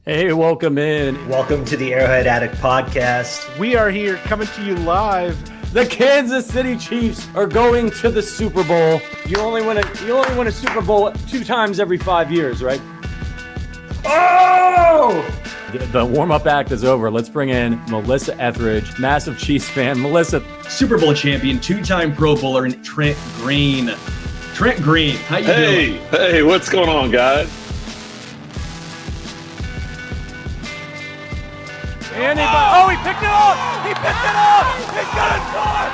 Hey, welcome in. Welcome to the Arrowhead Addict podcast. We are here coming to you live. The Kansas City Chiefs are going to the Super Bowl. You only win a Super Bowl 2 times every 5 years, right? Oh! The warm-up act is over. Let's bring in Melissa Etheridge, massive Chiefs fan. Melissa. Super Bowl champion, 2-time Pro Bowler, and Trent Green. Trent Green, how you doing? Hey, what's going on, guys? And he picked it up! He picked it up! He's gonna score!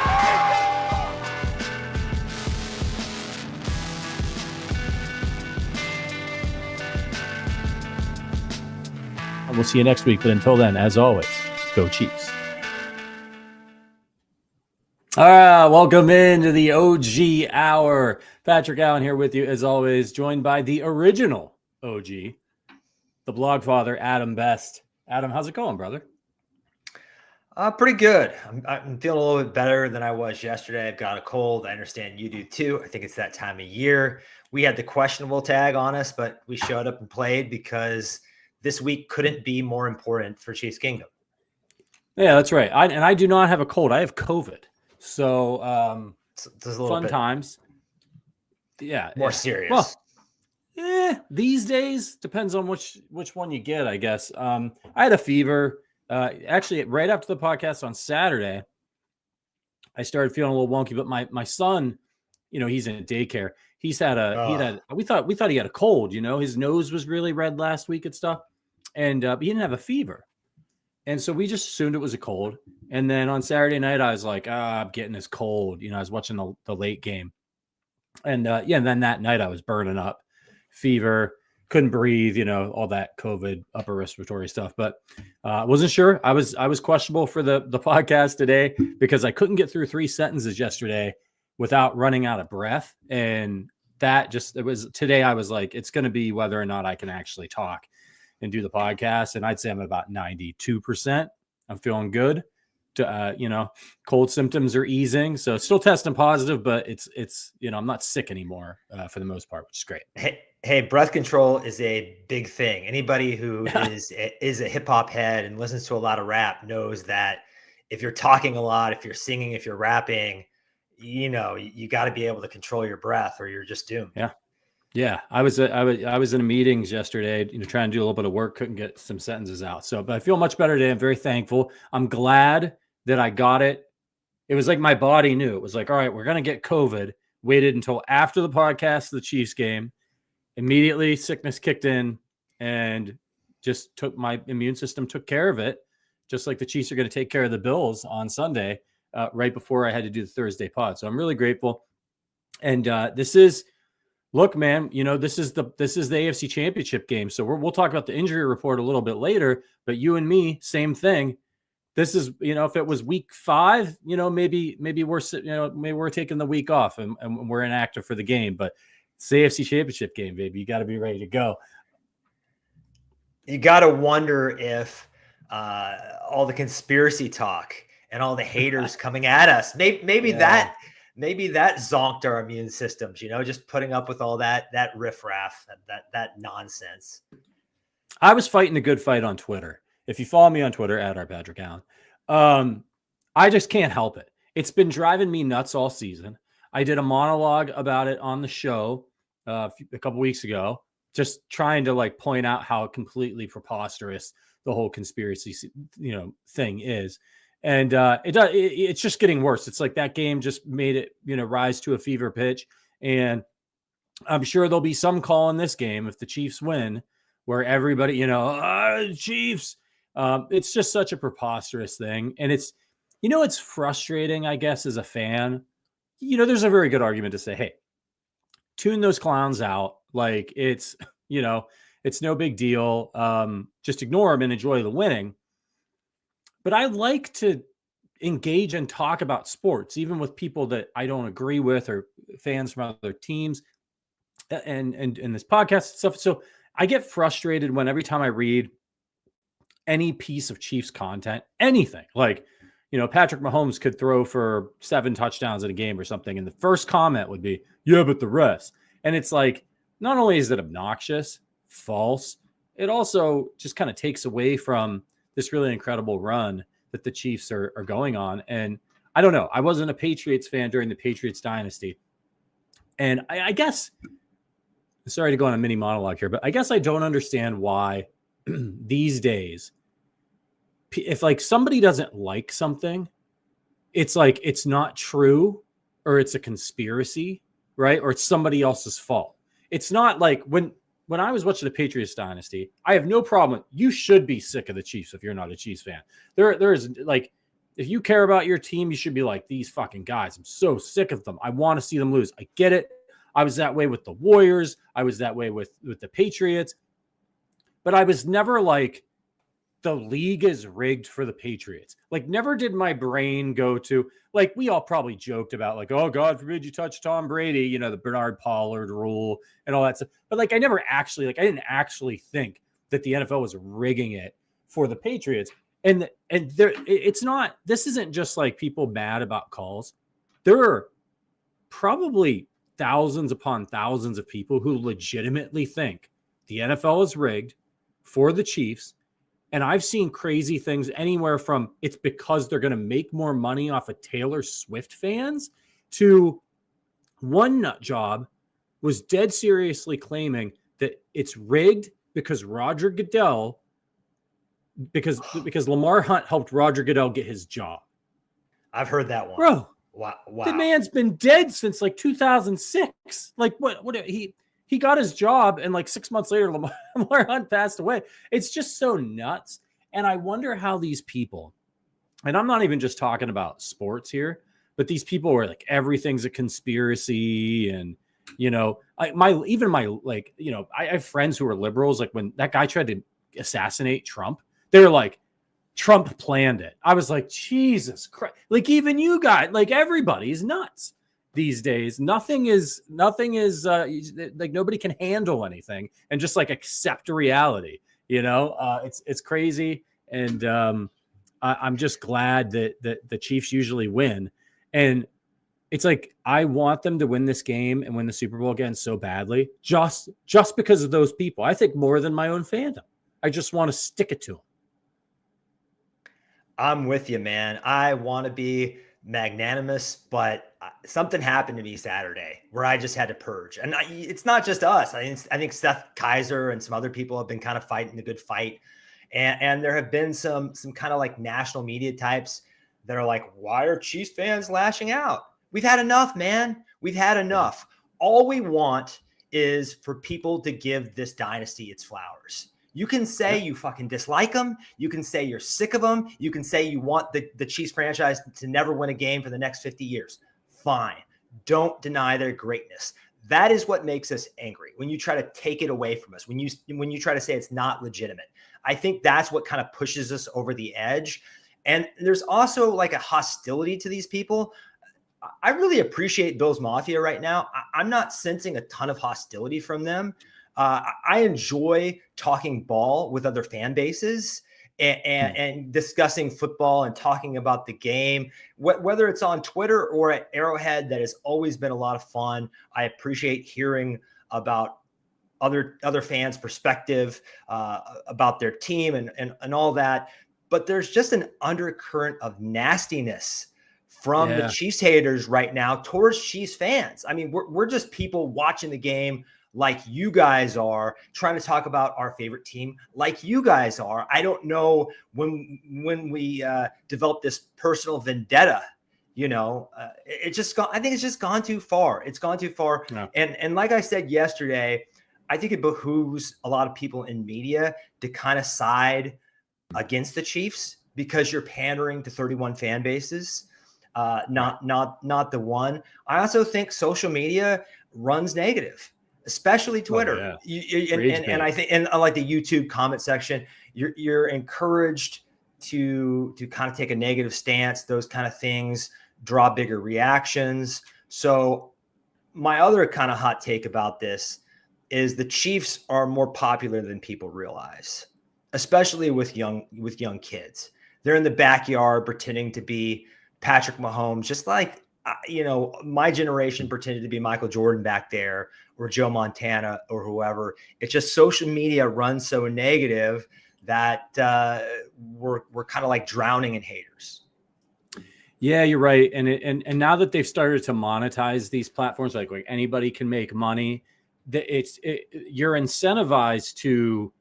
And we'll see you next week, but until then, as always, go Chiefs. All right, welcome into the OG Hour. Patrick Allen here with you, as always, joined by the original OG, the blog father, Adam Best. Adam, how's it going, brother? Pretty good. I'm feeling a little bit better than I was yesterday. I've got a cold. I understand you do too. I think it's that time of year. We had the questionable tag on us, but we showed up and played because this week couldn't be more important for Chiefs Kingdom. Yeah, that's right. I do not have a cold. I have COVID. So there's a little fun bit times. Yeah. more serious. Well, these days depends on which one you get, I guess. I had a fever. Actually, right after the podcast on Saturday, I started feeling a little wonky. But my son, he's in daycare. We thought he had a cold. His nose was really red last week and stuff, and he didn't have a fever, and so we just assumed it was a cold. And then on Saturday night, I was like, I'm getting this cold. I was watching the late game, and and then that night I was burning up, fever. Couldn't breathe, all that COVID upper respiratory stuff, but wasn't sure. I was questionable for the podcast today because I couldn't get through 3 sentences yesterday without running out of breath. And today I was like, it's going to be whether or not I can actually talk and do the podcast. And I'd say I'm about 92%. I'm feeling good. Cold symptoms are easing. So still testing positive, but it's I'm not sick anymore for the most part, which is great. Hey, breath control is a big thing. Anybody who is a hip hop head and listens to a lot of rap knows that if you're talking a lot, if you're singing, if you're rapping, you got to be able to control your breath or you're just doomed. Yeah. I was in a meetings yesterday, trying to do a little bit of work, couldn't get some sentences out. So, but I feel much better today. I'm very thankful. I'm glad that I got it. It was like my body knew. It was like, all right, we're going to get COVID. Waited until after the podcast, the Chiefs game. Immediately sickness kicked in and just my immune system took care of it. Just like the Chiefs are going to take care of the Bills on Sunday, right before I had to do the Thursday pod. So I'm really grateful. And this is the AFC Championship game. So we'll talk about the injury report a little bit later, but you and me, same thing. This is, if it was week 5, maybe we're taking the week off and we're inactive for the game, but it's the AFC Championship game, baby. You got to be ready to go. You got to wonder if all the conspiracy talk and all the haters coming at us, maybe that zonked our immune systems, just putting up with all that riffraff, that nonsense. I was fighting a good fight on Twitter. If you follow me on Twitter, @Patrick Allen, I just can't help it. It's been driving me nuts all season. I did a monologue about it on the show a couple weeks ago, just trying to point out how completely preposterous the whole conspiracy, thing is. And it's just getting worse. It's like that game just made it, rise to a fever pitch. And I'm sure there'll be some call in this game if the Chiefs win where everybody, Chiefs. It's just such a preposterous thing. And it's frustrating, I guess, as a fan. There's a very good argument to say, hey, tune those clowns out. Like it's no big deal. Just ignore them and enjoy the winning. But I like to engage and talk about sports, even with people that I don't agree with or fans from other teams and this podcast and stuff. So I get frustrated when every time I read any piece of Chiefs content, anything like, Patrick Mahomes could throw for 7 touchdowns in a game or something. And the first comment would be, yeah, but the refs. And it's like, not only is it obnoxious, false, it also just kind of takes away from this really incredible run that the Chiefs are going on. And I don't know. I wasn't a Patriots fan during the Patriots dynasty. And I guess, sorry to go on a mini monologue here, but I guess I don't understand why these days, if like somebody doesn't like something, it's like it's not true or it's a conspiracy, right? Or it's somebody else's fault. It's not like when I was watching the Patriots dynasty, I have no problem. You should be sick of the Chiefs if you're not a Chiefs fan. There is like, if you care about your team, you should be like, these fucking guys, I'm so sick of them. I want to see them lose. I get it. I was that way with the Warriors. I was that way with the Patriots. But I was never like, the league is rigged for the Patriots. Like, never did my brain go to, like, we all probably joked about, like, oh, God forbid you touch Tom Brady, you know, the Bernard Pollard rule and all that stuff. But, like, I never actually, like, I didn't actually think that the NFL was rigging it for the Patriots. And there, it's not, this isn't just like people mad about calls. There are probably thousands upon thousands of people who legitimately think the NFL is rigged for the Chiefs. And I've seen crazy things anywhere from it's because they're going to make more money off of Taylor Swift fans to one nut job was dead seriously claiming that it's rigged because Roger Goodell, because Lamar Hunt helped Roger Goodell get his job. I've heard that one. Bro, wow. The man's been dead since like 2006. Like what he got his job and like 6 months later, Lamar Hunt passed away. It's just so nuts. And I wonder how these people, and I'm not even just talking about sports here, but these people were like, everything's a conspiracy. And, you know, I have friends who are liberals. Like when that guy tried to assassinate Trump, they're like, Trump planned it. I was like, Jesus Christ. Like even you guys, like everybody's nuts these days. Nothing is like nobody can handle anything and just like accept reality, you know. It's crazy. And I'm just glad that the Chiefs usually win. And it's like, I want them to win this game and win the Super Bowl again so badly, just because of those people. I think more than my own fandom. I just want to stick it to them. I'm with you, man. I want to be magnanimous, but something happened to me Saturday where I just had to purge. And it's not just us. I think Seth Kaiser and some other people have been kind of fighting the good fight. And there have been some kind of like national media types that are like, why are Chiefs fans lashing out? We've had enough, man. We've had enough. All we want is for people to give this dynasty its flowers. You can say you fucking dislike them. You can say you're sick of them. You can say you want the Chiefs franchise to never win a game for the next 50 years. Fine. Don't deny their greatness. That is what makes us angry. When you try to take it away from us, when you try to say it's not legitimate, I think that's what kind of pushes us over the edge. And there's also like a hostility to these people. I really appreciate Bills Mafia right now. I'm not sensing a ton of hostility from them. I enjoy talking ball with other fan bases and discussing football and talking about the game, whether it's on Twitter or at Arrowhead. That has always been a lot of fun. I appreciate hearing about other fans' perspective about their team and all that. But there's just an undercurrent of nastiness from the Chiefs haters right now towards Chiefs fans. I mean, we're just people watching the game like you guys are, trying to talk about our favorite team like you guys are. I don't know when we develop this personal vendetta, you know, I think it's just gone too far. It's gone too far. Yeah. And like I said yesterday, I think it behooves a lot of people in media to kind of side against the Chiefs because you're pandering to 31 fan bases, not the one. I also think social media runs negative, especially Twitter. And I think, and like the YouTube comment section, you're encouraged to kind of take a negative stance. Those kind of things draw bigger reactions. So my other kind of hot take about this is the Chiefs are more popular than people realize, especially with young kids. They're in the backyard pretending to be Patrick Mahomes, just like my generation pretended to be Michael Jordan back there, or Joe Montana, or whoever. It's just social media runs so negative that we're kind of like drowning in haters. Yeah, you're right. And now that they've started to monetize these platforms, like anybody can make money, you're incentivized to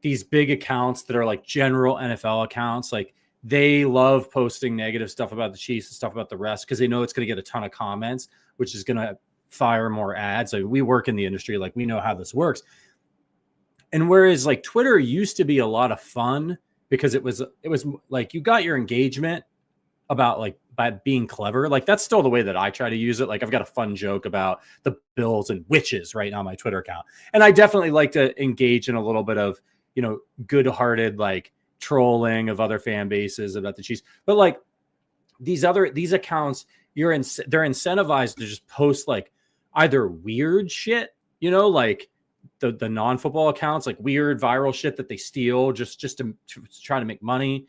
these big accounts that are like general NFL accounts. Like they love posting negative stuff about the Chiefs and stuff about the rest because they know it's going to get a ton of comments, which is going to fire more ads. Like we work in the industry, like we know how this works. And whereas like Twitter used to be a lot of fun because it was like you got your engagement about like by being clever. Like that's still the way that I try to use it. Like I've got a fun joke about the Bills and witches right now on my Twitter account. And I definitely like to engage in a little bit of, good-hearted like trolling of other fan bases about the Chiefs. But like these accounts, they're incentivized to just post like either weird shit, like the non-football accounts, like weird viral shit that they steal just to try to make money.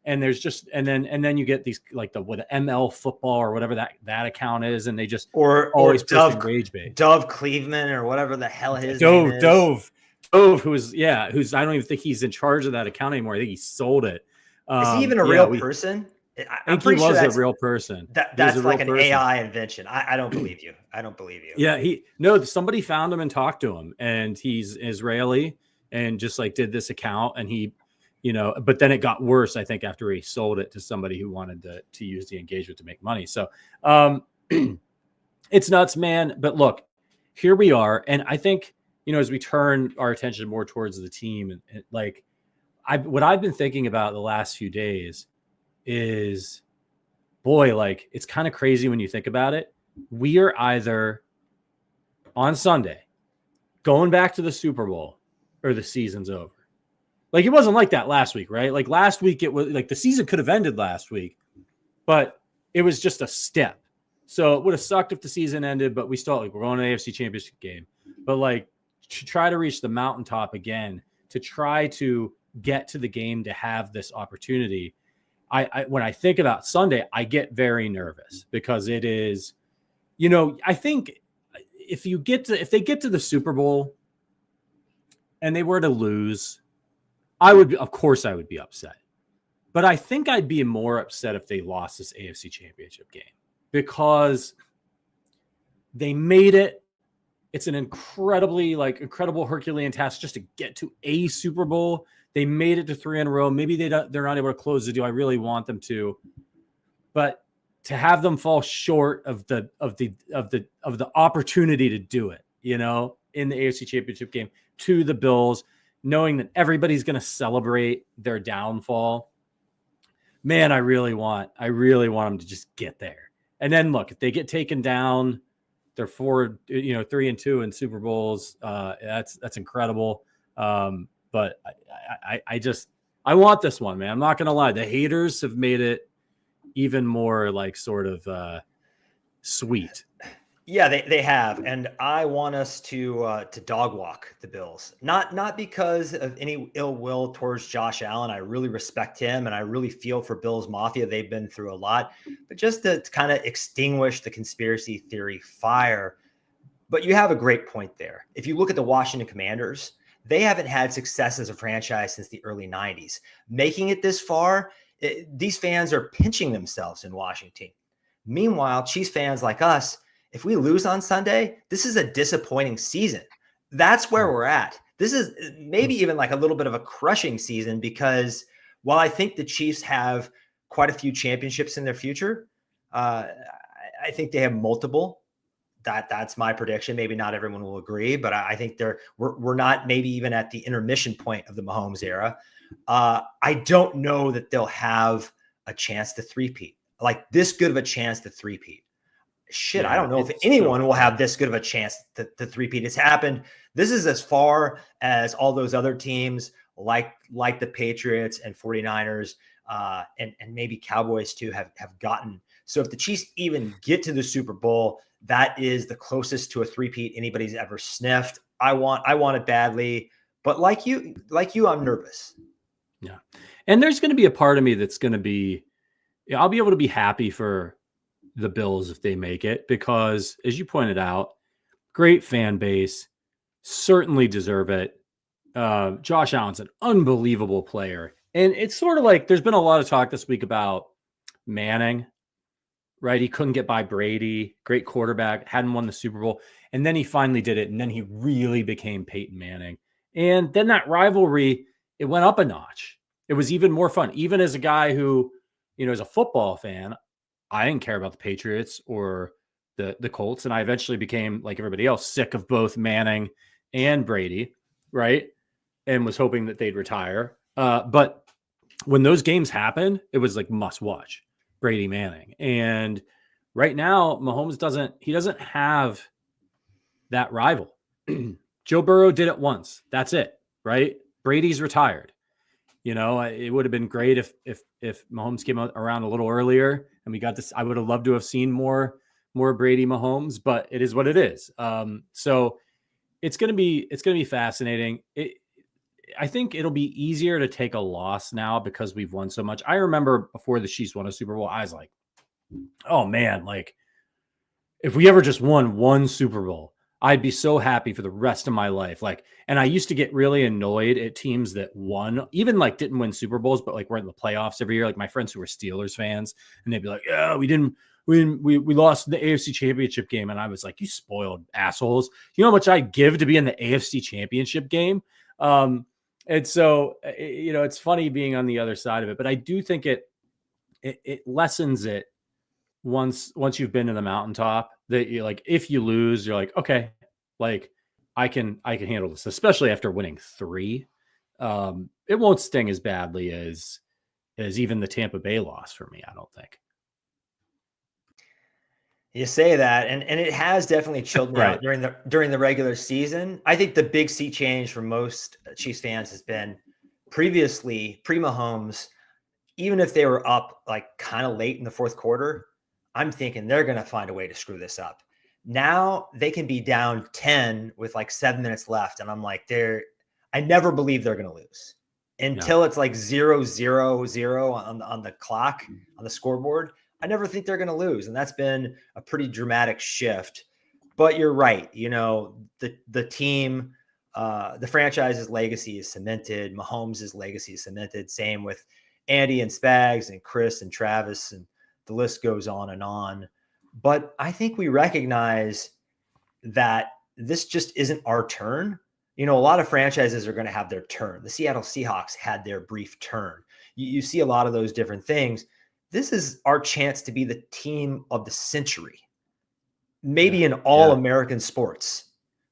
And there's just, and then you get these like the ML football or whatever that account is. And they just always Dove rage bait. Dove Cleveland or whatever the hell his name is. Dove, who's I don't even think he's in charge of that account anymore. I think he sold it. Is he even a real person? I think he was a real person. That's like an AI invention. I don't believe you. I don't believe you. Yeah, somebody found him and talked to him, and he's Israeli and just like did this account, and he, but then it got worse, I think, after he sold it to somebody who wanted to use the engagement to make money. So it's nuts, man. But look, here we are. And I think, as we turn our attention more towards the team and like what I've been thinking about the last few days is, boy, like it's kind of crazy when you think about it. We are either on Sunday going back to the Super Bowl or the season's over. Like it wasn't like that last week, right? Like last week, it was like the season could have ended last week, but it was just a step. So it would have sucked if the season ended, but we still we're going to the AFC Championship game. But like to try to reach the mountaintop again, to try to get to the game, to have this opportunity. I when I think about Sunday, I get very nervous because it is, I think if they get to the Super Bowl and they were to lose, of course I would be upset. But I think I'd be more upset if they lost this AFC Championship game because they made it. It's an incredible Herculean task just to get to a Super Bowl. They made it to 3 in a row. Maybe they're not able to close the deal. I really want them to, but to have them fall short of the opportunity to do it, in the AFC Championship game to the Bills, knowing that everybody's going to celebrate their downfall. Man, I really want them to just get there. And then look, if they get taken down, they're 3-2 in Super Bowls. That's incredible. But I want this one, man. I'm not going to lie. The haters have made it even more like sort of sweet. Yeah, they have. And I want us to dog walk the Bills, not because of any ill will towards Josh Allen. I really respect him and I really feel for Bills Mafia. They've been through a lot, but just to kind of extinguish the conspiracy theory fire. But you have a great point there. If you look at the Washington Commanders, they haven't had success as a franchise since the early 90s. Making it this far, these fans are pinching themselves in Washington. Meanwhile, Chiefs fans like us, if we lose on Sunday, this is a disappointing season. That's where we're at. This is maybe even like a little bit of a crushing season because while I think the Chiefs have quite a few championships in their future, I think they have multiple. That's my prediction. Maybe not everyone will agree, but I think we're not maybe even at the intermission point of the Mahomes era. I don't know that they'll have a chance to three-peat, like this good of a chance to three-peat. Shit, yeah, I don't know if anyone will have this good of a chance to three-peat. It's happened. This is as far as all those other teams like the Patriots and 49ers and maybe Cowboys too have gotten. So if the Chiefs even get to the Super Bowl, that is the closest to a three-peat anybody's ever sniffed. I want it badly, but like you, I'm nervous. Yeah. And there's going to be a part of me that's going to be, I'll be able to be happy for the Bills if they make it, because as you pointed out, great fan base, certainly deserve it. Josh Allen's an unbelievable player. And it's sort of like there's been a lot of talk this week about Manning, right? He couldn't get by Brady, great quarterback, hadn't won the Super Bowl. And then he finally did it. And then he really became Peyton Manning. And then that rivalry, it went up a notch. It was even more fun. Even as a guy who, as a football fan, I didn't care about the Patriots or the Colts. And I eventually became, like everybody else, sick of both Manning and Brady, right? And was hoping that they'd retire. But when those games happened, it was like must watch Brady Manning. And right now, Mahomes doesn't have that rival. Joe Burrow did it once. That's it, right? Brady's retired. It would have been great if Mahomes came around a little earlier and we got this. I would have loved to have seen more Brady Mahomes, but it is what it is. So it's going to be fascinating. I think it'll be easier to take a loss now because we've won so much. I remember before the Chiefs won a Super Bowl, I was like, oh man, like if we ever just won one Super Bowl, I'd be so happy for the rest of my life. Like, and I used to get really annoyed at teams that won, even like didn't win Super Bowls, but like were in the playoffs every year. Like my friends who were Steelers fans, and they'd be like, yeah, we lost the AFC Championship game. And I was like, you spoiled assholes. You know how much I'd give to be in the AFC Championship game? And so, it's funny being on the other side of it, but I do think it lessens it once you've been to the mountaintop, that you're like, if you lose, you're like, okay, like I can handle this, especially after winning 3. It won't sting as badly as even the Tampa Bay loss for me, I don't think. You say that, and it has definitely chilled me Right. out during the regular season. I think the big sea change for most Chiefs fans has been previously pre-Mahomes, even if they were up like kind of late in the fourth quarter, I'm thinking they're going to find a way to screw this up. Now they can be down 10 with like 7 minutes left, and I'm like, I never believe they're going to lose until it's like 0-0-0 on the clock, on the scoreboard. I never think they're going to lose. And that's been a pretty dramatic shift. But you're right. The team, the franchise's legacy is cemented. Mahomes' legacy is cemented. Same with Andy and Spags and Chris and Travis, and the list goes on and on. But I think we recognize that this just isn't our turn. A lot of franchises are going to have their turn. The Seattle Seahawks had their brief turn. You see a lot of those different things. This is our chance to be the team of the century, maybe in all American sports.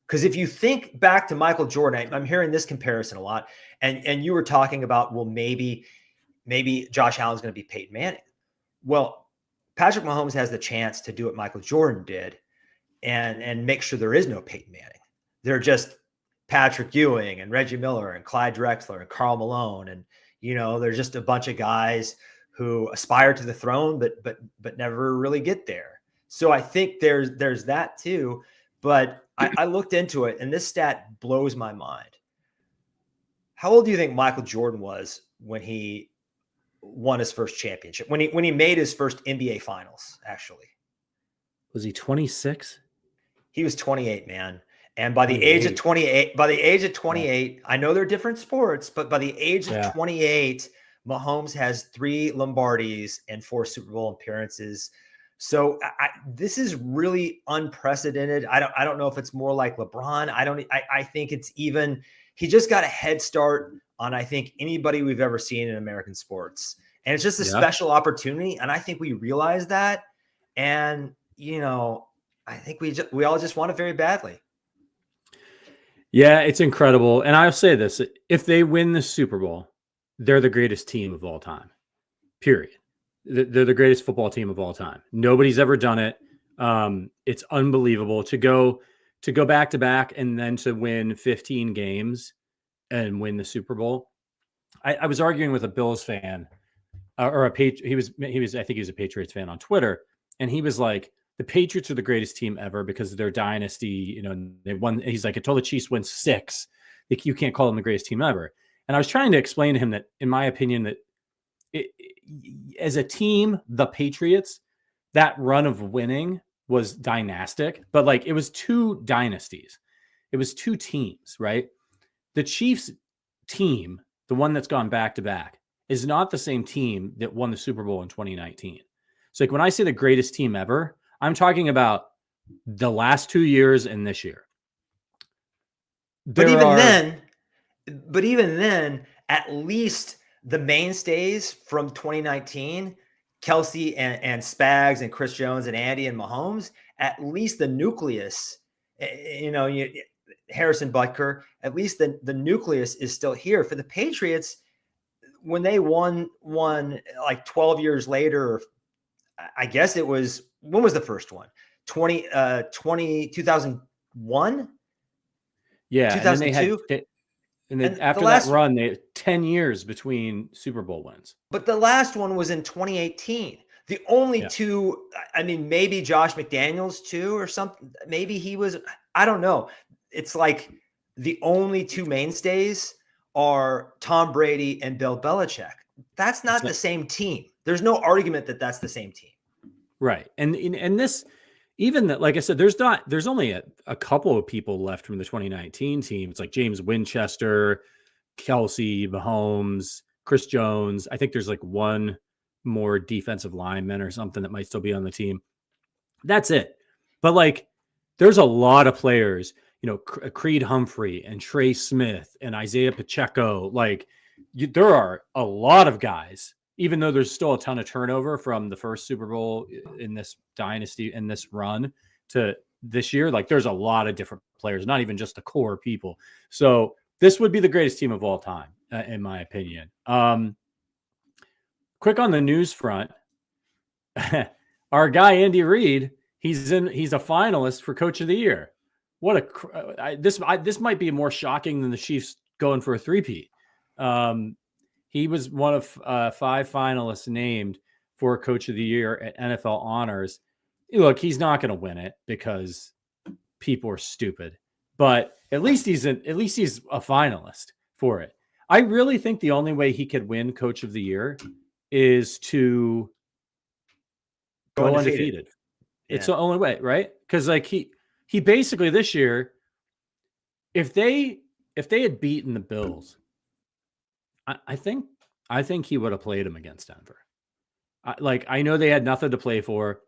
Because if you think back to Michael Jordan, I'm hearing this comparison a lot. And you were talking about, well, maybe Josh Allen's going to be Peyton Manning. Well, Patrick Mahomes has the chance to do what Michael Jordan did and make sure there is no Peyton Manning. They're just Patrick Ewing and Reggie Miller and Clyde Drexler and Karl Malone. And, they're just a bunch of guys who aspire to the throne, but never really get there. So I think there's that too. But I looked into it, and this stat blows my mind. How old do you think Michael Jordan was when he won his first championship? When he made his first NBA Finals, actually, was he 26? He was 28, man. And by the age of 28, I know they're different sports, but by the age of 28. Mahomes has 3 Lombardis and 4 Super Bowl appearances. So this is really unprecedented. I don't know if it's more like LeBron. I think it's even, he just got a head start on, I think, anybody we've ever seen in American sports. And it's just a special opportunity. And I think we realize that. And, I think we all just want it very badly. Yeah, it's incredible. And I'll say this, if they win the Super Bowl, they're the greatest team of all time, period. They're the greatest football team of all time. Nobody's ever done it. It's unbelievable to go back to back and then to win 15 games and win the Super Bowl. I was arguing with a Bills fan or a he was I think he was a Patriots fan on Twitter, and he was like, the Patriots are the greatest team ever because of their dynasty. They won. He's like, until the Chiefs win 6, you can't call them the greatest team ever. And I was trying to explain to him that, in my opinion, that as a team, the Patriots, that run of winning was dynastic, but like it was two dynasties. It was two teams, right? The Chiefs team, the one that's gone back to back, is not the same team that won the Super Bowl in 2019. So like when I say the greatest team ever, I'm talking about the last 2 years and this year. But even then, at least the mainstays from 2019, Kelce and Spags and Chris Jones and Andy and Mahomes, at least the nucleus, Harrison Butker, at least the nucleus is still here. For the Patriots, when they won like 12 years later, I guess it was, when was the first one? 2001? Yeah. 2002? And then after that run, they had 10 years between Super Bowl wins. But the last one was in 2018. The only two, I mean, maybe Josh McDaniels too, or something. Maybe he was, I don't know. It's like the only two mainstays are Tom Brady and Bill Belichick. That's not the same team. There's no argument that that's the same team. Right. And this, even that, like I said, there's only a couple of people left from the 2019 team. It's like James Winchester, Kelce, Mahomes, Chris Jones. I think there's like one more defensive lineman or something that might still be on the team. That's it. But like, there's a lot of players, Creed Humphrey and Trey Smith and Isaiah Pacheco. Like there are a lot of guys, even though there's still a ton of turnover from the first Super Bowl in this dynasty, in this run to this year. Like there's a lot of different players, not even just the core people. So this would be the greatest team of all time, in my opinion. Quick on the news front, our guy, Andy Reid, he's a finalist for Coach of the Year. This might be more shocking than the Chiefs going for a three-peat. He was one of 5 finalists named for Coach of the Year at NFL Honors. Look, he's not going to win it because people are stupid, but at least he's a finalist for it. I really think the only way he could win Coach of the Year is to go undefeated. Yeah. It's the only way, right? Because like he basically this year, if they had beaten the Bills, I think he would have played him against Denver. I know they had nothing to play for,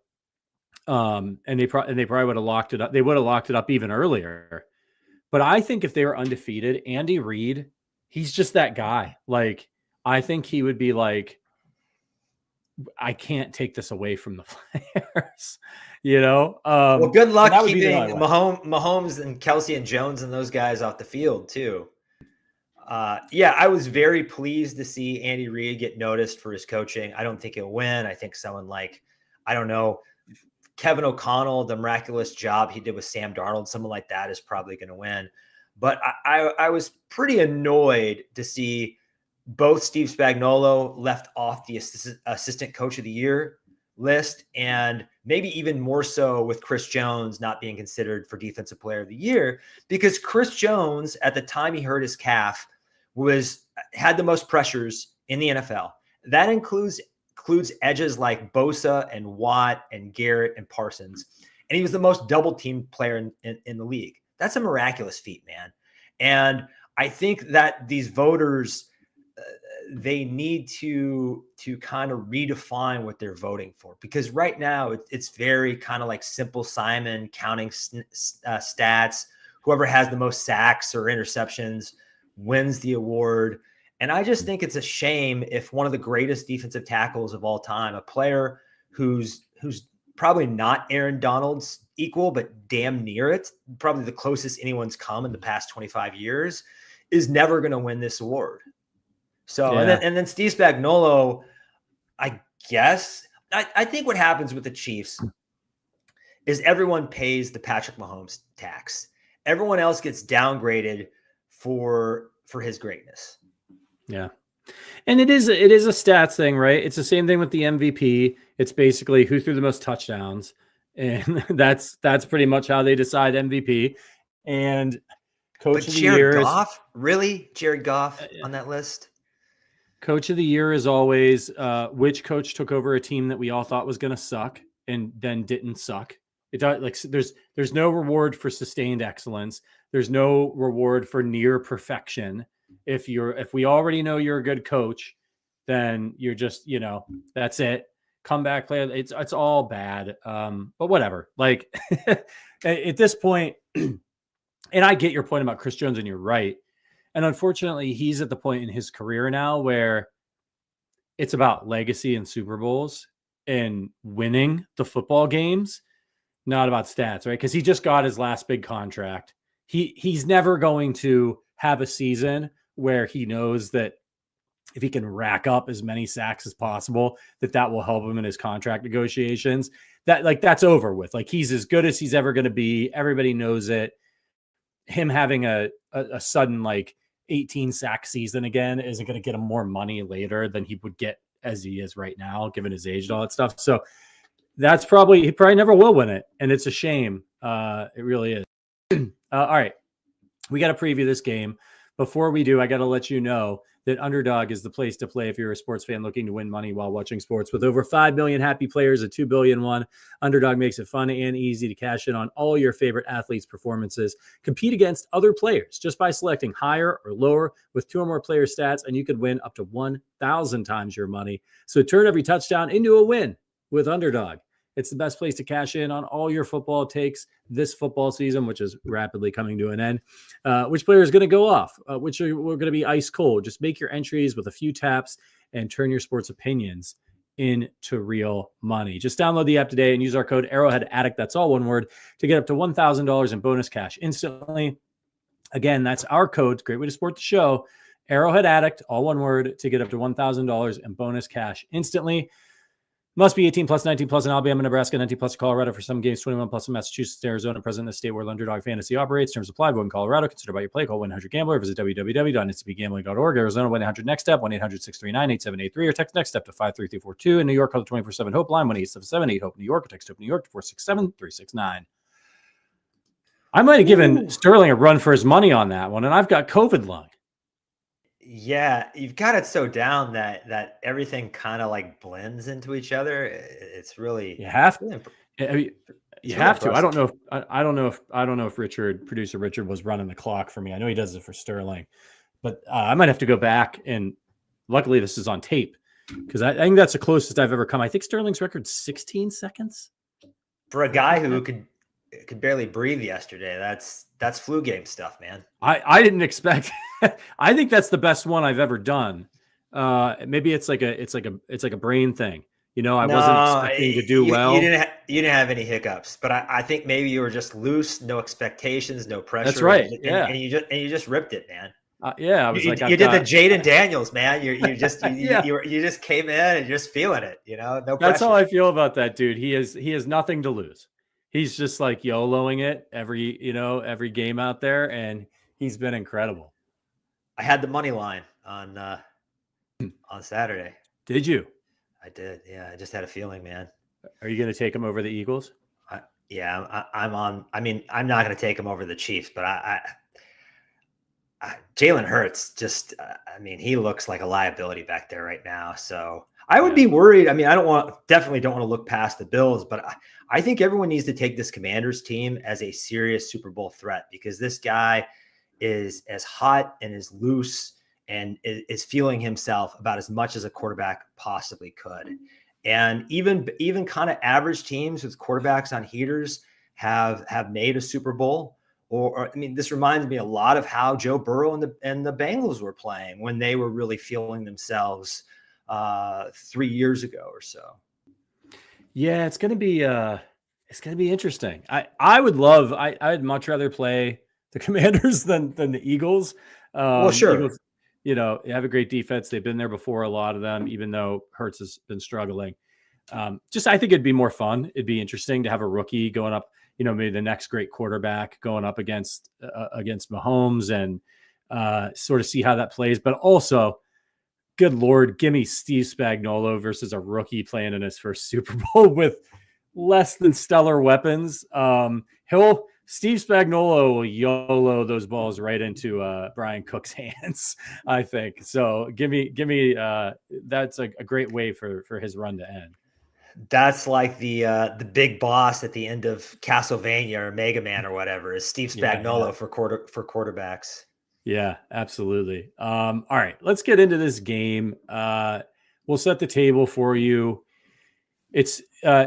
and they probably would have locked it up. They would have locked it up even earlier. But I think if they were undefeated, Andy Reid, he's just that guy. Like I think he would be like, I can't take this away from the players. Well, good luck keeping Mahomes and Kelce and Jones and those guys off the field too. I was very pleased to see Andy Reid get noticed for his coaching. I don't think he'll win. I think someone like, I don't know, Kevin O'Connell, the miraculous job he did with Sam Darnold, someone like that is probably going to win. But I was pretty annoyed to see both Steve Spagnuolo left off the assistant coach of the year list, and maybe even more so with Chris Jones not being considered for defensive player of the year, because Chris Jones, at the time he hurt his calf, had the most pressures in the NFL. That includes edges like Bosa and Watt and Garrett and Parsons. And he was the most double teamed player in the league. That's a miraculous feat, man. And I think that these voters, they need to kind of redefine what they're voting for, because right now it's very kind of like Simple Simon counting stats. Whoever has the most sacks or interceptions wins the award. And I just think it's a shame if one of the greatest defensive tackles of all time, a player who's probably not Aaron Donald's equal, but damn near it, probably the closest anyone's come in the past 25 years, is never going to win this award. So, yeah. and then Steve Spagnuolo, I guess, I think what happens with the Chiefs is everyone pays the Patrick Mahomes tax. Everyone else gets downgraded for his greatness. Yeah. And it is a stats thing, right? It's the same thing with the MVP. It's basically who threw the most touchdowns. And that's pretty much how they decide MVP. And Coach of the Year is Goff? Really? Jared Goff on that list? Coach of the Year is always which coach took over a team that we all thought was going to suck and then didn't suck. It does, like, there's no reward for sustained excellence. There's no reward for near perfection. If we already know you're a good coach, then you're just, that's it. Come back, play. It's all bad. But whatever. Like at this point, and I get your point about Chris Jones, and you're right. And unfortunately, he's at the point in his career now where it's about legacy and Super Bowls and winning the football games, not about stats, right? Because he just got his last big contract. He's never going to have a season where he knows that if he can rack up as many sacks as possible, that will help him in his contract negotiations. That's over with. Like, he's as good as he's ever going to be. Everybody knows it. Him having a sudden 18 sack season again isn't going to get him more money later than he would get as he is right now, given his age and all that stuff. So he probably never will win it. And it's a shame. It really is. All right. We got to preview this game. Before we do, I got to let you know that Underdog is the place to play if you're a sports fan looking to win money while watching sports. With over 5 million happy players and 2 billion won, Underdog makes it fun and easy to cash in on all your favorite athletes' performances. Compete against other players just by selecting higher or lower with 2 or more player stats, and you could win up to 1,000 times your money. So turn every touchdown into a win with Underdog. It's the best place to cash in on all your football takes this football season, which is rapidly coming to an end. Which player is going to go off? Which are going to be ice cold? Just make your entries with a few taps and turn your sports opinions into real money. Just download the app today and use our code Arrowhead Addict. That's all one word, to get up to $1,000 in bonus cash instantly. Again, that's our code. Great way to support the show. Arrowhead Addict, all one word, to get up to $1,000 in bonus cash instantly. Must be 18 plus, 19 plus in Alabama, Nebraska, 19 plus in Colorado for some games, 21 plus in Massachusetts, Arizona, present in the state where Underdog Fantasy operates. Terms apply. Vote in Colorado. Consider by your play. Call 1-800-GAMBLER. Visit www.ncbgambling.org. Arizona, 1-800-NEXT-STEP, 1-800-639-8783, or text NEXT-STEP to 53342. In New York, call the 24/7 HOPE line, 1-877-8-HOPE New York, or text HOPE New York to 467-369. I might have given Sterling a run for his money on that one, and I've got COVID lung. Yeah, you've got it so down that everything kind of blends into each other. It's really You have really you have to. I don't know if producer Richard was running the clock for me. I know he does it for Sterling, but I might have to go back, and luckily this is on tape, because I think that's the closest I've ever come. I think Sterling's record's 16 seconds for a guy who could barely breathe yesterday. That's flu game stuff, man. I didn't expect. I think that's the best one I've ever done. Maybe it's like a brain thing. I wasn't expecting to do well. You didn't have any hiccups, but I think maybe you were just loose, no expectations, no pressure. That's right. And you just ripped it, man. Yeah, I was you did the Jaden Daniels, man. You just came in and you're just feeling it. No pressure. That's how I feel about that dude. He has nothing to lose. He's just YOLOing it every game out there, and he's been incredible. I had the money line on Saturday. Did you? I did. Yeah, I just had a feeling, man. Are you going to take him over the Eagles? I'm on. I mean, I'm not going to take him over the Chiefs, but Jalen Hurts he looks like a liability back there right now. So I would be worried. I mean, definitely don't want to look past the Bills, but I think everyone needs to take this Commanders team as a serious Super Bowl threat, because this guy is as hot and as loose and is feeling himself about as much as a quarterback possibly could. And even kind of average teams with quarterbacks on heaters have made a Super Bowl. Or this reminds me a lot of how Joe Burrow and the Bengals were playing when they were really feeling themselves 3 years ago or so. Yeah, it's gonna be interesting. I'd much rather play the Commanders than the Eagles. Well, sure. Eagles, they have a great defense. They've been there before, a lot of them, even though Hurts has been struggling. I think it'd be more fun. It'd be interesting to have a rookie going up, maybe the next great quarterback going up against Mahomes, and sort of see how that plays. But also, good Lord, give me Steve Spagnuolo versus a rookie playing in his first Super Bowl with less than stellar weapons. Steve Spagnuolo will YOLO those balls right into Brian Cook's hands, I think. So give me that's a great way for his run to end. That's like the big boss at the end of Castlevania or Mega Man or whatever is Steve Spagnuolo for quarterbacks. Yeah, absolutely. All right, let's get into this game. We'll set the table for you. It's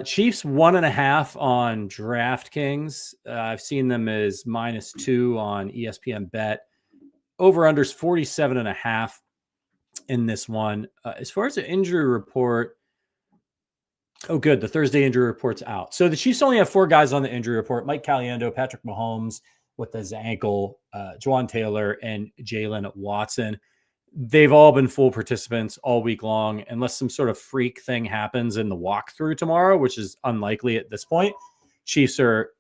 Chiefs 1.5 on DraftKings. I've seen them as -2 on ESPN Bet. Over-unders 47.5 in this one. As far as the injury report, oh, good. The Thursday injury report's out. So the Chiefs only have 4 guys on the injury report: Mike Caliendo, Patrick Mahomes with his ankle, Juwan Taylor, and Jalen Watson. They've all been full participants all week long, unless some sort of freak thing happens in the walkthrough tomorrow, which is unlikely at this point. Chiefs are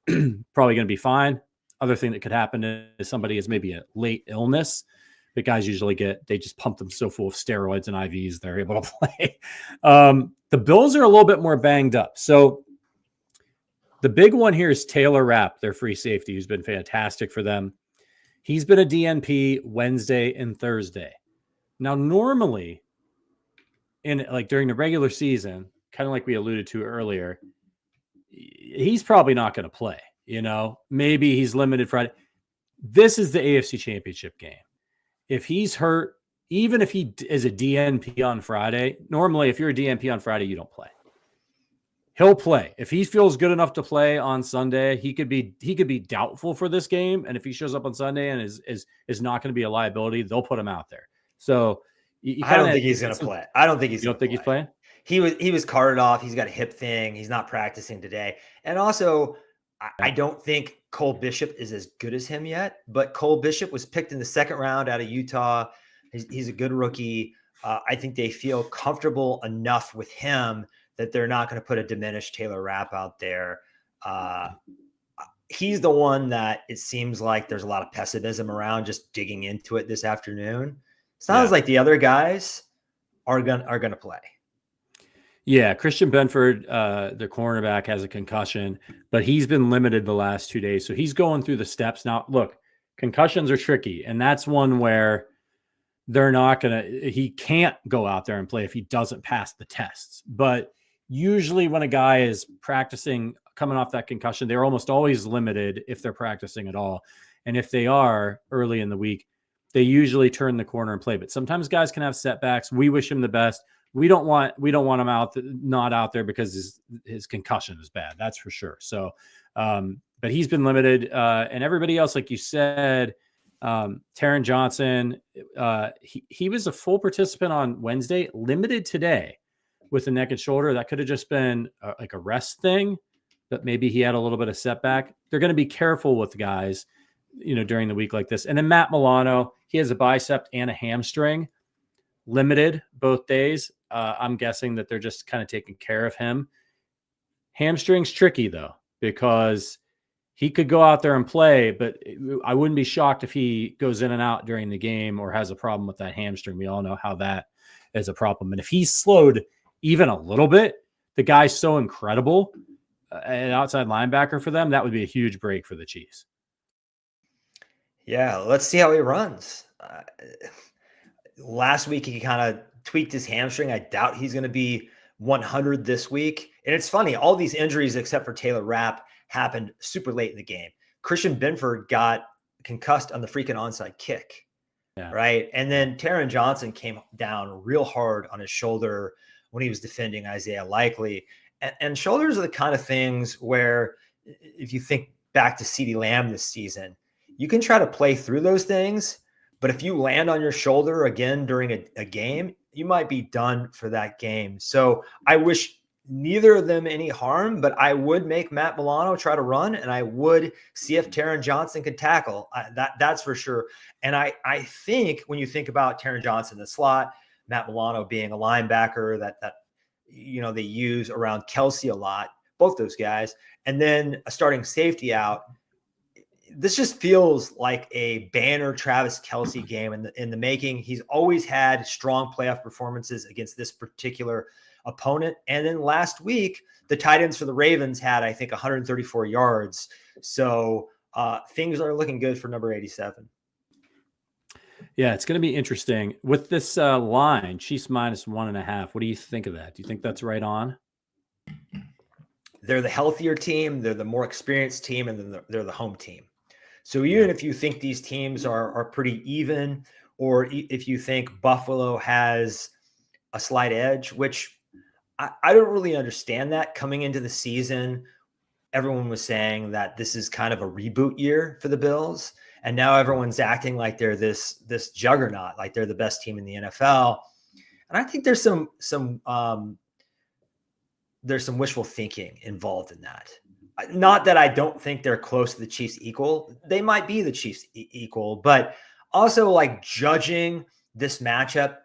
probably going to be fine. Other thing that could happen is somebody has maybe a late illness. But guys usually they just pump them so full of steroids and IVs, they're able to play. The Bills are a little bit more banged up. So the big one here is Taylor Rapp, their free safety, who's been fantastic for them. He's been a DNP Wednesday and Thursday. Now, normally, during the regular season, kind of like we alluded to earlier, he's probably not going to play. Maybe he's limited Friday. This is the AFC Championship game. If he's hurt, even if he is a DNP on Friday, normally if you're a DNP on Friday, you don't play. He'll play. If he feels good enough to play on Sunday, he could be doubtful for this game. And if he shows up on Sunday and is not going to be a liability, they'll put him out there. So I don't think he's going to play. I don't think he's. You don't think he's playing? He was carted off. He's got a hip thing. He's not practicing today. And also, I don't think Cole Bishop is as good as him yet. But Cole Bishop was picked in the 2nd round out of Utah. He's a good rookie. I think they feel comfortable enough with him that they're not going to put a diminished Taylor Rapp out there. He's the one that it seems like there's a lot of pessimism around just digging into it this afternoon. Sounds like the other guys are gonna play. Yeah, Christian Benford, the cornerback, has a concussion, but he's been limited the last 2 days. So he's going through the steps. Now, look, concussions are tricky, and that's one where he can't go out there and play if he doesn't pass the tests. But usually when a guy is practicing coming off that concussion, they're almost always limited if they're practicing at all. And if they are early in the week, they usually turn the corner and play. But sometimes guys can have setbacks. We wish him the best. We don't want him not out there because his concussion is bad. That's for sure. So, but he's been limited, and everybody else, like you said, Taron Johnson, he was a full participant on Wednesday, limited today with a neck and shoulder. That could have just been like a rest thing, but maybe he had a little bit of setback. They're going to be careful with guys, during the week like this. And then Matt Milano, he has a bicep and a hamstring, limited both days. I'm guessing that they're just kind of taking care of him. Hamstring's tricky though, because he could go out there and play, but I wouldn't be shocked if he goes in and out during the game or has a problem with that hamstring. We all know how that is a problem. And if he's slowed even a little bit, the guy's so incredible, an outside linebacker for them, that would be a huge break for the Chiefs. Yeah, let's see how he runs. Last week, he kind of tweaked his hamstring. I doubt he's going to be 100 this week. And it's funny, all these injuries except for Taylor Rapp happened super late in the game. Christian Benford got concussed on the freaking onside kick, right? And then Taron Johnson came down real hard on his shoulder when he was defending Isaiah Likely. And shoulders are the kind of things where, if you think back to CeeDee Lamb this season, you can try to play through those things, but if you land on your shoulder again during a game, you might be done for that game. So I wish neither of them any harm, but I would make Matt Milano try to run, and I would see if Taron Johnson could tackle. That's for sure. And I think when you think about Taron Johnson in the slot, Matt Milano being a linebacker that they use around Kelce a lot, both those guys, and then a starting safety out, this just feels like a banner Travis Kelce game in the making. He's always had strong playoff performances against this particular opponent. And then last week, the tight ends for the Ravens had, I think, 134 yards. So things are looking good for number 87. Yeah, it's going to be interesting with this line, Chiefs -1.5. What do you think of that? Do you think that's right on? they're the healthier team, they're the more experienced team, and then they're the home team. So even if you think these teams are pretty even, or if you think Buffalo has a slight edge, which I don't really understand that coming into the season, everyone was saying that this is kind of a reboot year for the Bills. And now everyone's acting like they're this juggernaut, like they're the best team in the NFL. And I think there's some wishful thinking involved in that. Not that I don't think they're close to the Chiefs equal. They might be the Chiefs equal, but also like judging this matchup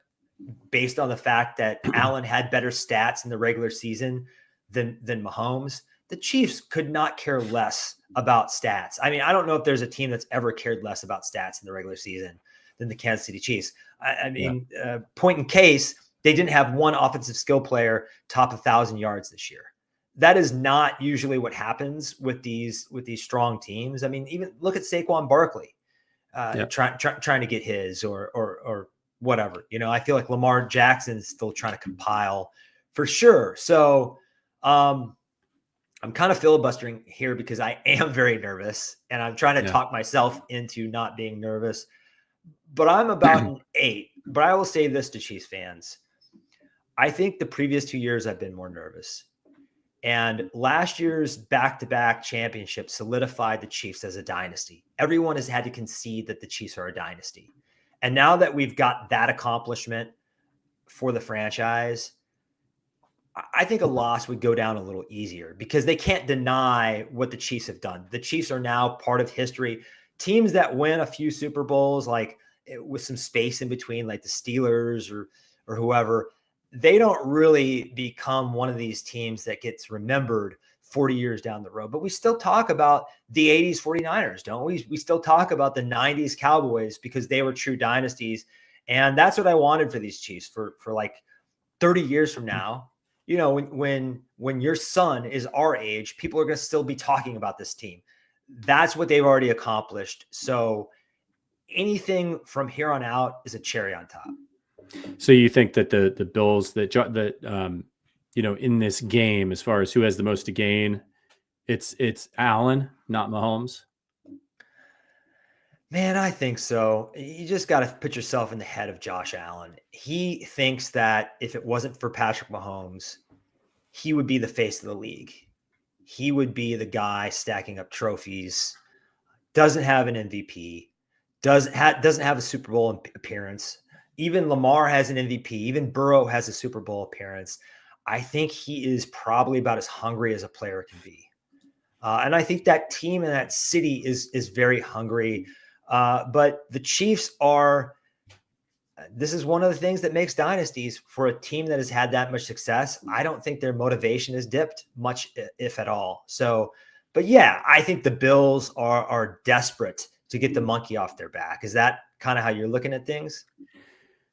based on the fact that Allen had better stats in the regular season than Mahomes. The Chiefs could not care less about stats. I mean, I don't know if there's a team that's ever cared less about stats in the regular season than the Kansas City Chiefs. I mean, point in case, they didn't have one offensive skill player top 1,000 yards this year. That is not usually what happens with these strong teams. I mean, even look at Saquon Barkley trying to get his or whatever. You know, I feel like Lamar Jackson's still trying to compile for sure. So I'm kind of filibustering here because I am very nervous and I'm trying to talk myself into not being nervous, but I'm about an 8. But I will say this to Chiefs fans. I think the previous 2 years I've been more nervous. And last year's back-to-back championship solidified the Chiefs as a dynasty. Everyone has had to concede that the Chiefs are a dynasty. And now that we've got that accomplishment for the franchise, I think a loss would go down a little easier because they can't deny what the Chiefs have done. The Chiefs are now part of history. Teams that win a few Super Bowls, like with some space in between, like the Steelers or whoever, they don't really become one of these teams that gets remembered 40 years down the road. But we still talk about the 80s 49ers, don't we? We still talk about the 90s Cowboys because they were true dynasties. And that's what I wanted for these Chiefs for like 30 years from now. You know, when your son is our age, people are going to still be talking about this team. That's what they've already accomplished. So anything from here on out is a cherry on top. So you think that the Bills that you know, in this game, as far as who has the most to gain, it's Allen, not Mahomes? Man, I think so. You just got to put yourself in the head of Josh Allen. He thinks that if it wasn't for Patrick Mahomes, he would be the face of the league. He would be the guy stacking up trophies, doesn't have an MVP, doesn't have a Super Bowl appearance. Even Lamar has an MVP. Even Burrow has a Super Bowl appearance. I think he is probably about as hungry as a player can be. And I think that team and that city is very hungry. But the Chiefs are, this is one of the things that makes dynasties for a team that has had that much success. I don't think their motivation has dipped much, if at all. So, but yeah, I think the Bills are desperate to get the monkey off their back. Is that kind of how you're looking at things?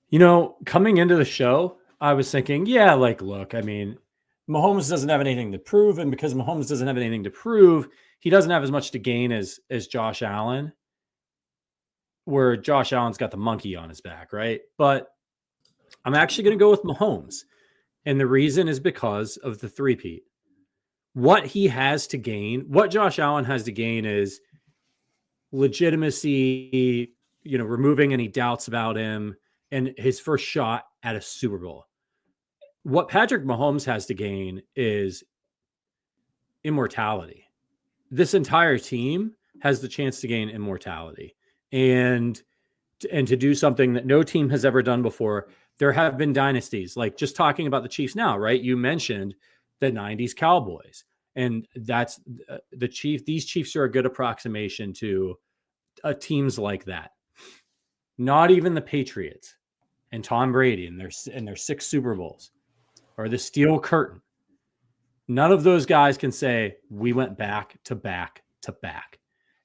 You know, coming into the show, I was thinking, yeah, like, look, I mean, Mahomes doesn't have anything to prove. And because Mahomes doesn't have anything to prove, he doesn't have as much to gain as Josh Allen, where Josh Allen's got the monkey on his back, right? But I'm actually going to go with Mahomes. And the reason is because of the three-peat. What he has to gain, what Josh Allen has to gain is legitimacy, you know, removing any doubts about him and his first shot at a Super Bowl. What Patrick Mahomes has to gain is immortality. This entire team has the chance to gain immortality and to do something that no team has ever done before. There have been dynasties, like just talking about the Chiefs now, right? You mentioned the 90s Cowboys, and that's the Chiefs. These Chiefs are a good approximation to teams like that. Not even the Patriots and Tom Brady and their 6 Super Bowls or the Steel Curtain. None of those guys can say we went back to back to back.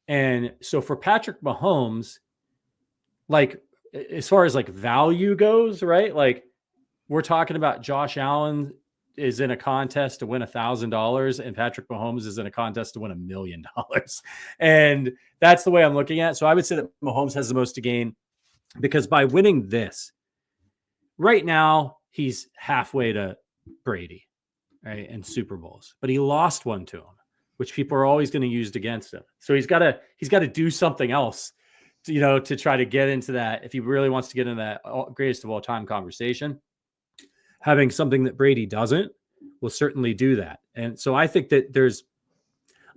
And so for Patrick Mahomes, like as far as like value goes, right? Like we're talking about Josh Allen is in a contest to win $1,000 and Patrick Mahomes is in a contest to win $1 million. And that's the way I'm looking at it. So I would say that Mahomes has the most to gain because by winning this right now, he's halfway to Brady. right, and Super Bowls, but he lost one to him, which people are always going to use against him. So he's got to do something else, to try to get into that. If he really wants to get into that greatest of all time conversation, having something that Brady doesn't will certainly do that. And so I think that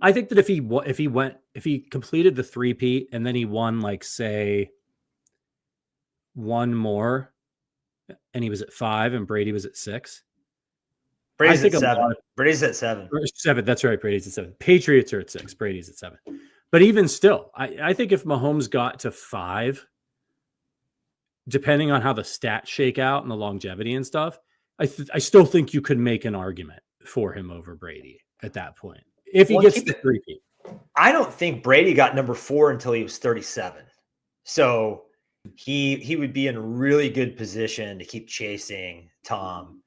if he completed the three-peat and then he won, like, say, one more, and he was at 5 and Brady was at 6. Brady's at 7. Brady's at 7. 7. That's right. Brady's at 7. Patriots are at 6. Brady's at 7. But even still, I think if Mahomes got to 5, depending on how the stats shake out and the longevity and stuff, I still think you could make an argument for him over Brady at that point. If he gets the three-peat. I don't think Brady got number 4 until he was 37. So he would be in a really good position to keep chasing Tom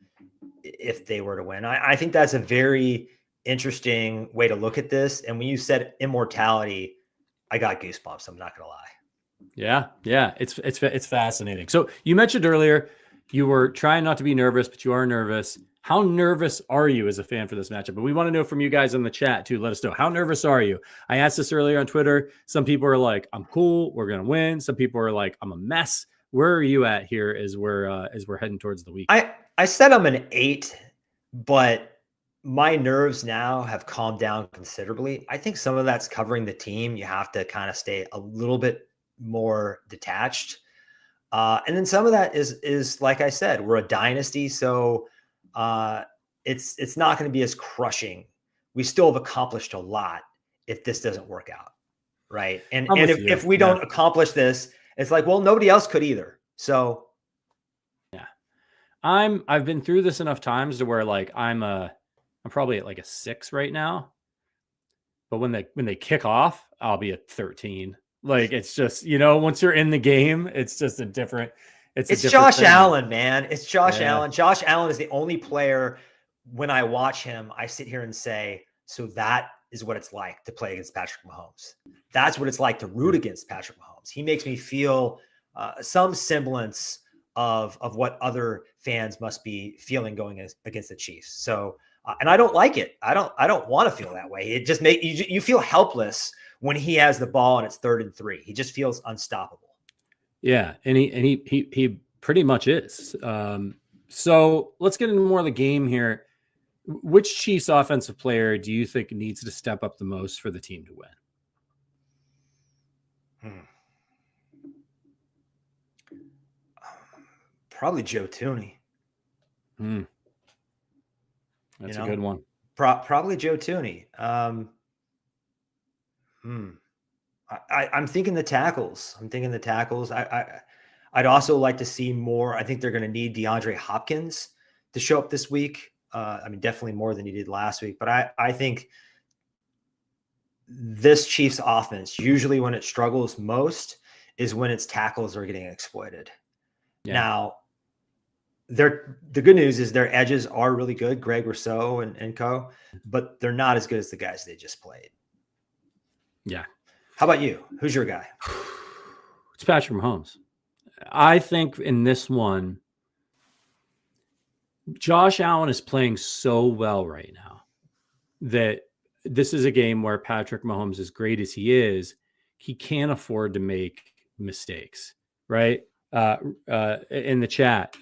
if they were to win. I think that's a very interesting way to look at this. And when you said immortality, I got goosebumps. I'm not going to lie. Yeah. It's fascinating. So you mentioned earlier you were trying not to be nervous, but you are nervous. How nervous are you as a fan for this matchup? But we want to know from you guys in the chat too. Let us know. How nervous are you? I asked this earlier on Twitter. Some people are like, I'm cool, we're going to win. Some people are like, I'm a mess. Where are you at here as we're heading towards the week? I said I'm an 8, but my nerves now have calmed down considerably. I think some of that's covering the team. You have to kind of stay a little bit more detached. And then some of that is like I said, we're a dynasty. So it's not going to be as crushing. We still have accomplished a lot if this doesn't work out. Right. And if we don't accomplish this, it's like, well, nobody else could either. So yeah, I've been through this enough times to where, like, I'm probably at like a 6 right now, but when they kick off, I'll be at 13. Like, it's just, once you're in the game, it's just a different, it's Josh Allen, man. It's Josh Allen. Josh Allen is the only player, when I watch him, I sit here and say, so that is what it's like to play against Patrick Mahomes. That's what it's like to root against Patrick Mahomes. He makes me feel some semblance of what other fans must be feeling going against the Chiefs. So, and I don't like it. I don't want to feel that way. It just makes you feel helpless when he has the ball and it's 3rd and 3. He just feels unstoppable. Yeah, and he pretty much is. So let's get into more of the game here. Which Chiefs offensive player do you think needs to step up the most for the team to win? Probably Joe Tooney. That's a good one. Probably Joe Tooney. I'm thinking the tackles. I'd also like to see more. I think they're going to need DeAndre Hopkins to show up this week. Definitely more than he did last week. But I think this Chiefs offense, usually when it struggles most, is when its tackles are getting exploited. Yeah. Now, the good news is their edges are really good, Greg Rousseau and co, but they're not as good as the guys they just played. Yeah. How about you? Who's your guy? It's Patrick Mahomes. I think in this one, Josh Allen is playing so well right now that this is a game where Patrick Mahomes, as great as he is, he can't afford to make mistakes, right? In the chat,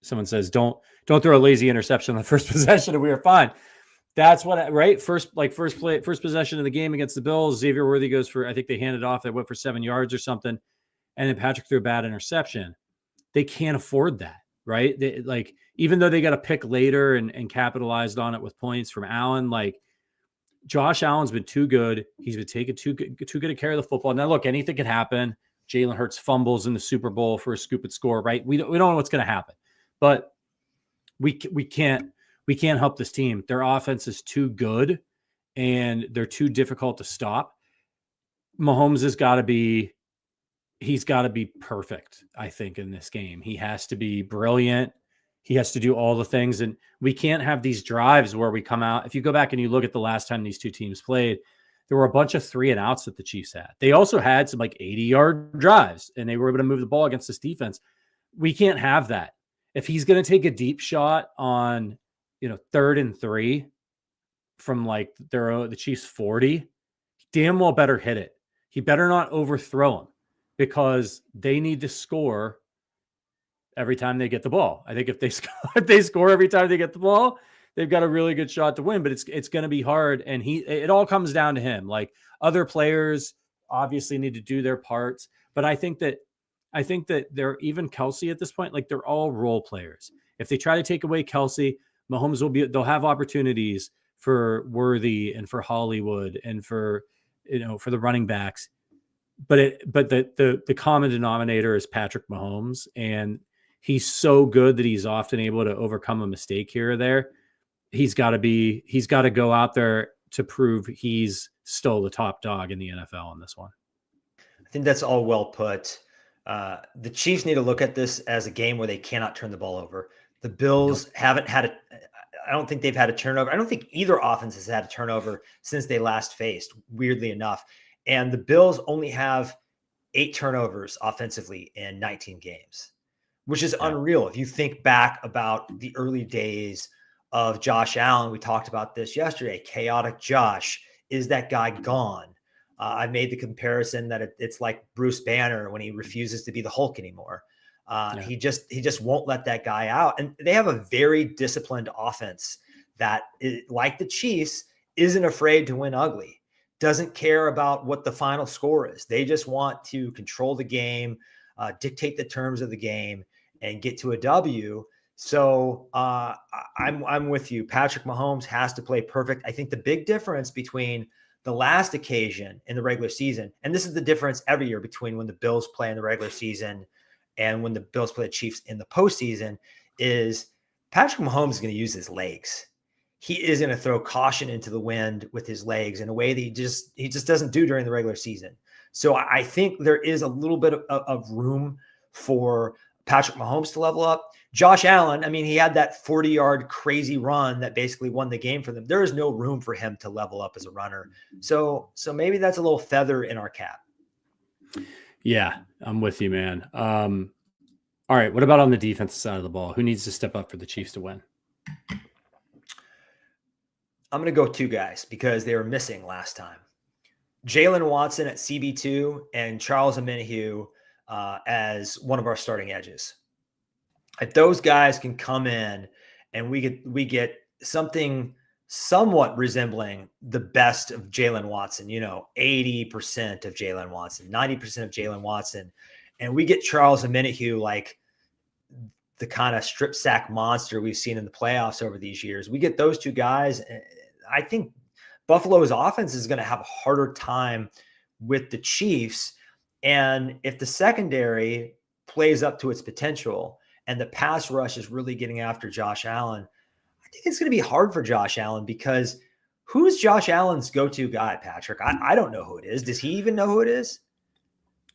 someone says, don't throw a lazy interception on the first possession and we are fine. That's what, right? First possession of the game against the Bills, Xavier Worthy goes for, I think they handed off, they went for 7 yards or something. And then Patrick threw a bad interception. They can't afford that, right? Even though they got a pick later and capitalized on it with points from Allen, like, Josh Allen's been too good. He's been taking too good to carry the football. Now, look, anything can happen. Jalen Hurts fumbles in the Super Bowl for a scoop and score, right? We don't know what's going to happen, but we can't help this team. Their offense is too good, and they're too difficult to stop. Mahomes he's got to be perfect, I think, in this game. He has to be brilliant. He has to do all the things, and we can't have these drives where we come out. If you go back and you look at the last time these two teams played, there were a bunch of 3 and outs that the Chiefs had. They also had some 80-yard drives, and they were able to move the ball against this defense. We can't have that. If he's going to take a deep shot on 3rd and 3 from like the Chiefs 40, damn well better hit it. He better not overthrow him because they need to score every time they get the ball. I think if they score every time they get the ball, they've got a really good shot to win, but it's going to be hard. And it all comes down to him. Like, other players obviously need to do their parts, but I think that they're, even Kelce at this point, like, they're all role players. If they try to take away Kelce, Mahomes they'll have opportunities for Worthy and for Hollywood and for the running backs. But the common denominator is Patrick Mahomes, and he's so good that he's often able to overcome a mistake here or there. He's got to go out there to prove he's still the top dog in the NFL on this one. I think that's all well put. The Chiefs need to look at this as a game where they cannot turn the ball over. The Bills haven't had I don't think they've had a turnover. I don't think either offense has had a turnover since they last faced, weirdly enough. And the Bills only have 8 turnovers offensively in 19 games, which is unreal. If you think back about the early days of Josh Allen, we talked about this yesterday, chaotic Josh. Is that guy gone? I made the comparison that it's like Bruce Banner when he refuses to be the Hulk anymore. He just won't let that guy out. And they have a very disciplined offense that, like the Chiefs, isn't afraid to win ugly, doesn't care about what the final score is. They just want to control the game, dictate the terms of the game, and get to a W. So I'm with you. Patrick Mahomes has to play perfect. I think the big difference between the last occasion in the regular season, and this is the difference every year between when the Bills play in the regular season and when the Bills play the Chiefs in the postseason, is Patrick Mahomes is going to use his legs. He is going to throw caution into the wind with his legs in a way that he just doesn't do during the regular season. So I think there is a little bit of room for Patrick Mahomes to level up. Josh Allen, I mean, he had that 40-yard crazy run that basically won the game for them. There is no room for him to level up as a runner. So maybe that's a little feather in our cap. Yeah, I'm with you, man. All right, what about on the defensive side of the ball? Who needs to step up for the Chiefs to win? I'm going to go 2 guys because they were missing last time. Jalen Watson at CB2 and Charles Omenihu as one of our starting edges. If those guys can come in and we get something somewhat resembling the best of Jalen Watson, 80% of Jalen Watson, 90% of Jalen Watson, and we get Charles Omenihu, like the kind of strip sack monster we've seen in the playoffs over these years. We get those 2 guys. I think Buffalo's offense is going to have a harder time with the Chiefs. And if the secondary plays up to its potential and the pass rush is really getting after Josh Allen, I think it's going to be hard for Josh Allen, because who's Josh Allen's go-to guy, Patrick? I don't know who it is. Does he even know who it is?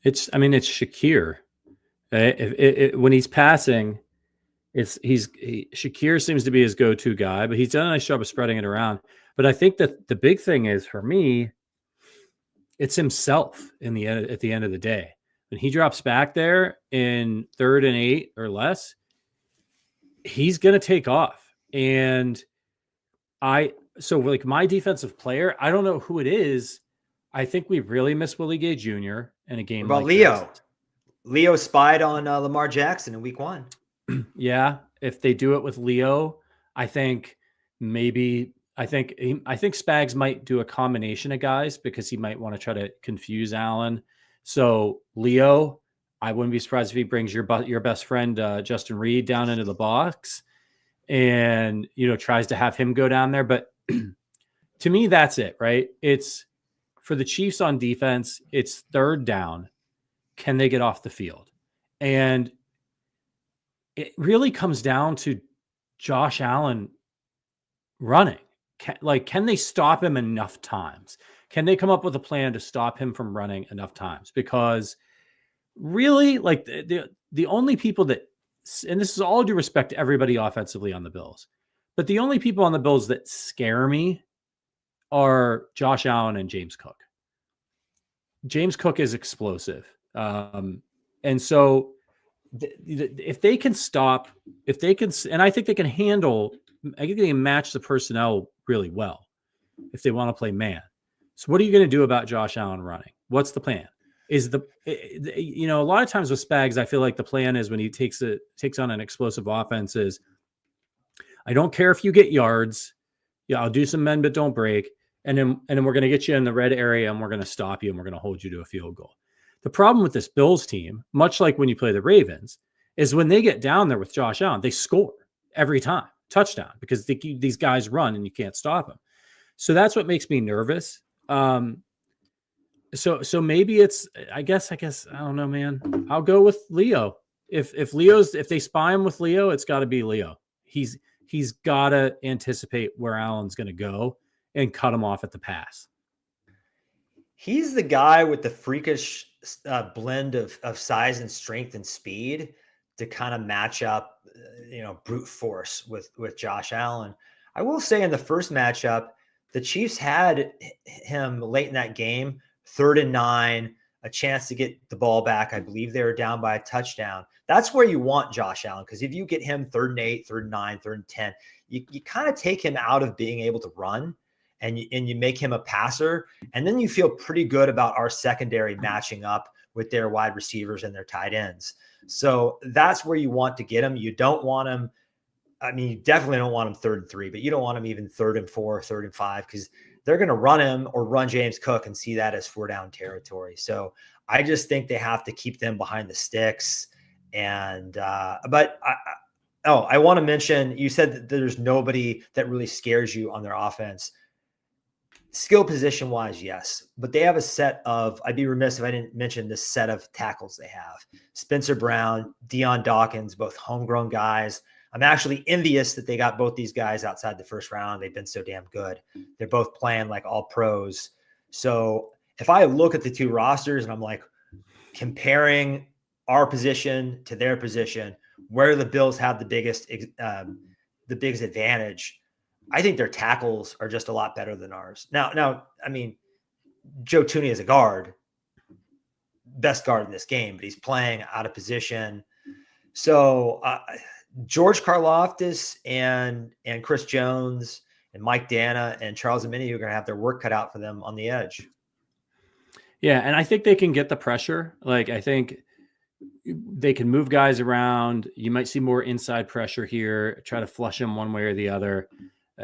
It's Shakir. When he's passing, Shakir seems to be his go-to guy, but he's done a nice job of spreading it around. But I think that the big thing is, for me, it's himself at the end of the day. When he drops back there in 3rd and 8 or less, he's going to take off. And my defensive player, I don't know who it is. I think we really miss Willie Gay Jr. in a game about like Leo. This. Leo spied on Lamar Jackson in week 1. Yeah, if they do it with Leo, I think Spags might do a combination of guys, because he might want to try to confuse Allen. So Leo, I wouldn't be surprised if he brings your best friend Justin Reed down into the box and tries to have him go down there. But to me, that's it, right? It's for the Chiefs on defense. It's 3rd down. Can they get off the field? And it really comes down to Josh Allen running. Can they stop him enough times? Can they come up with a plan to stop him from running enough times? Because really, like, the only people that, and this is all due respect to everybody offensively on the Bills, but the only people on the Bills that scare me are Josh Allen and James Cook. James Cook is explosive. And so if they can stop, and I think they can handle I think they can match the personnel really well if they want to play man. So what are you going to do about Josh Allen running? What's the plan? Is a lot of times with Spags, I feel like the plan is when he takes on an explosive offense is, I don't care if you get yards. Yeah, I'll do some men, but don't break. And then we're going to get you in the red area and we're going to stop you and we're going to hold you to a field goal. The problem with this Bills team, much like when you play the Ravens, is when they get down there with Josh Allen, they score every time, touchdown, because these guys run and you can't stop them. So that's what makes me nervous. So maybe it's, I guess, I don't know, man. I'll go with Leo. If they spy him with Leo, it's got to be Leo. He's got to anticipate where Allen's going to go and cut him off at the pass. He's the guy with the freakish blend of size and strength and speed to kind of match up, brute force with Josh Allen. I will say in the first matchup, the Chiefs had him late in that game, 3rd and 9, a chance to get the ball back. I believe they were down by a touchdown. That's where you want Josh Allen, because if you get him 3rd and 8, 3rd and 9, 3rd and 10, you kind of take him out of being able to run and you make him a passer. And then you feel pretty good about our secondary matching up with their wide receivers and their tight ends. So that's where you want to get him. You don't want him. I mean, you definitely don't want him 3rd and 3, but you don't want him even 3rd and 4, 3rd and 5, because they're going to run him or run James Cook and see that as 4-down territory. So I just think they have to keep them behind the sticks. And, but I want to mention, you said that there's nobody that really scares you on their offense. Skill position wise, yes, but they have a set of, I'd be remiss if I didn't mention this set of tackles they have. Spencer Brown, Deion Dawkins, both homegrown guys. I'm actually envious that they got both these guys outside the first round. They've been so damn good. They're both playing like all pros. So if I look at the two rosters and I'm like comparing our position to their position, where the Bills have the biggest advantage, I think their tackles are just a lot better than ours. Now, I mean, Joe Tooney is a guard, best guard in this game, but he's playing out of position. So George Karlaftis and Chris Jones and Mike Dana and Charles Omenihu are going to have their work cut out for them on the edge. Yeah, and I think they can get the pressure. Like, I think they can move guys around. You might see more inside pressure here, try to flush them one way or the other.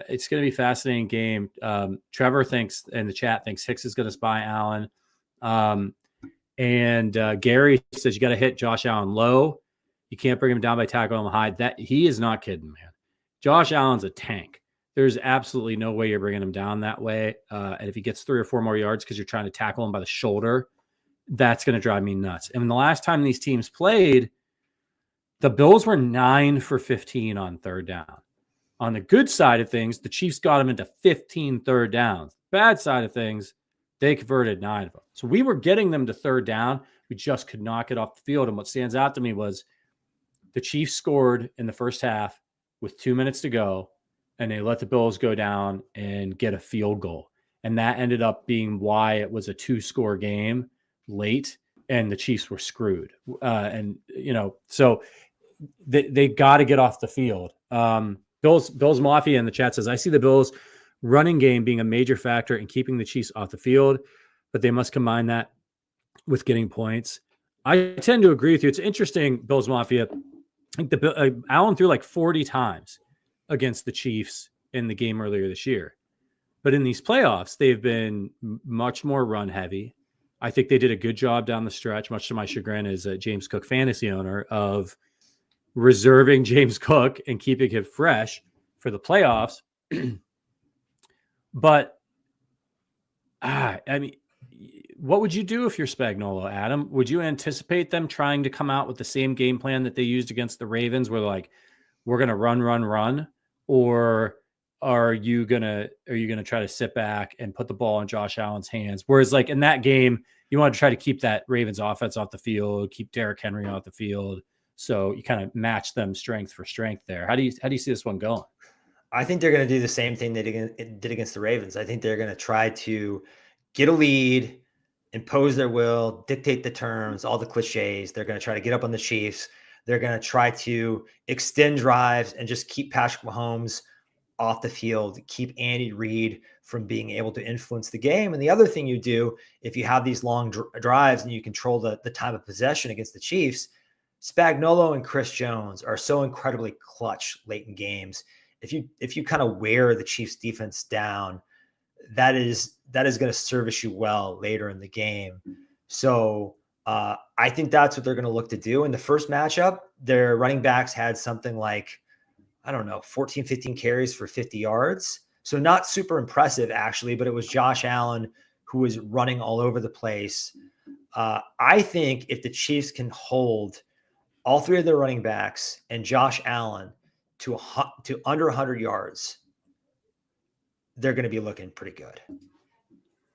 It's going to be a fascinating game. Trevor thinks, in the chat, thinks Hicks is going to spy Allen. And Gary says you got to hit Josh Allen low. You can't bring him down by tackling him high. That he is not kidding, man. Josh Allen's a tank. There's absolutely no way you're bringing him down that way. And if he gets 3 or 4 more yards because you're trying to tackle him by the shoulder, that's going to drive me nuts. And the last time these teams played, the Bills were 9 for 15 on 3rd down. On the good side of things, the Chiefs got them into 15 3rd downs. Bad side of things, they converted 9 of them. So we were getting them to 3rd down. We just could not get off the field. And what stands out to me was the Chiefs scored in the first half with 2 minutes to go, and they let the Bills go down and get a field goal. And that ended up being why it was a 2-score game late, and the Chiefs were screwed. So they got to get off the field. Bills Mafia in the chat says, I see the Bills running game being a major factor in keeping the Chiefs off the field, but they must combine that with getting points. I tend to agree with you. It's interesting, Bills Mafia. I think Allen threw like 40 times against the Chiefs in the game earlier this year. But in these playoffs, they've been much more run heavy. I think they did a good job down the stretch, much to my chagrin as a James Cook fantasy owner, of reserving James Cook and keeping him fresh for the playoffs. But I mean, what would you do if you're Spagnuolo, Adam? Would you anticipate them trying to come out with the same game plan that they used against the Ravens, where like, we're going to run, or are you going to try to sit back and put the ball in Josh Allen's hands? Whereas like in that game, you want to try to keep that Ravens offense off the field, keep Derrick Henry off the field. So you kind of match them strength for strength there. How do you see this one going? I think they're going to do the same thing they did against the Ravens. I think they're going to try to get a lead, impose their will, dictate the terms, all the cliches. They're going to try to get up on the Chiefs. They're going to try to extend drives and just keep Patrick Mahomes off the field, keep Andy Reid from being able to influence the game. And the other thing you do, if you have these long drives and you control the time of possession against the Chiefs, Spagnuolo and Chris Jones are so incredibly clutch late in games. If you kind of wear the Chiefs defense down, that is going to service you well later in the game. So I think that's what they're going to look to do. In the first matchup, their running backs had something like, 14, 15 carries for 50 yards. So not super impressive actually, but it was Josh Allen who was running all over the place. I think if the Chiefs can hold all three of their running backs and Josh Allen to under 100 yards, they're going to be looking pretty good.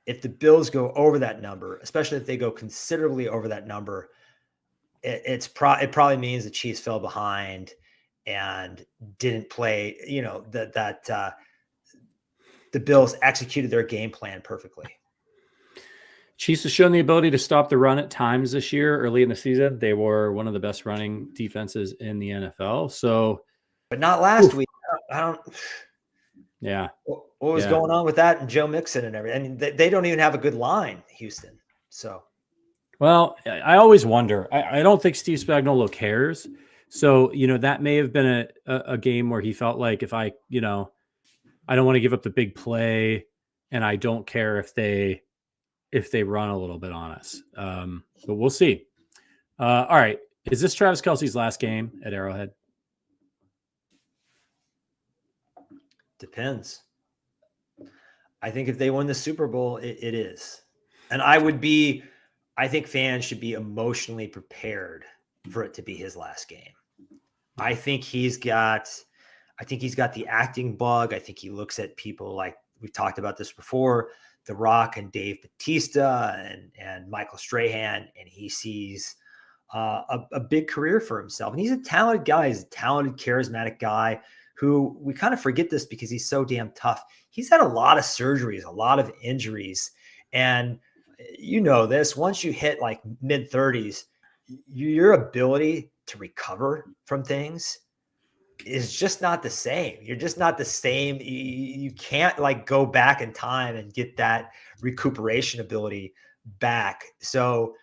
If the Bills go over that number, especially if they go considerably over that number, it probably means the Chiefs fell behind and didn't play, the Bills executed their game plan perfectly. Chiefs have shown the ability to stop the run at times this year. Early in the season, they were one of the best running defenses in the NFL. So, but not last week. Yeah. What was going on with that and Joe Mixon and everything? I mean, they don't even have a good line, Houston. So, well, I always wonder. I don't think Steve Spagnuolo cares. So, that may have been a game where he felt like if I don't want to give up the big play, and I don't care if they run a little bit on us. But we'll see. All right. Is this Travis Kelce's last game at Arrowhead? Depends. I think if they win the Super Bowl, it is. And I think fans should be emotionally prepared for it to be his last game. I think he's got the acting bug. I think he looks at people like we've talked about this before, The Rock and Dave Bautista and Michael Strahan, and he sees a big career for himself. And he's a talented guy. He's a talented, charismatic guy who we kind of forget this because he's so damn tough. He's had a lot of surgeries, a lot of injuries. And this, once you hit like mid-30s, your ability to recover from things is just not the same. You're just not the same. You can't like go back in time and get that recuperation ability back. So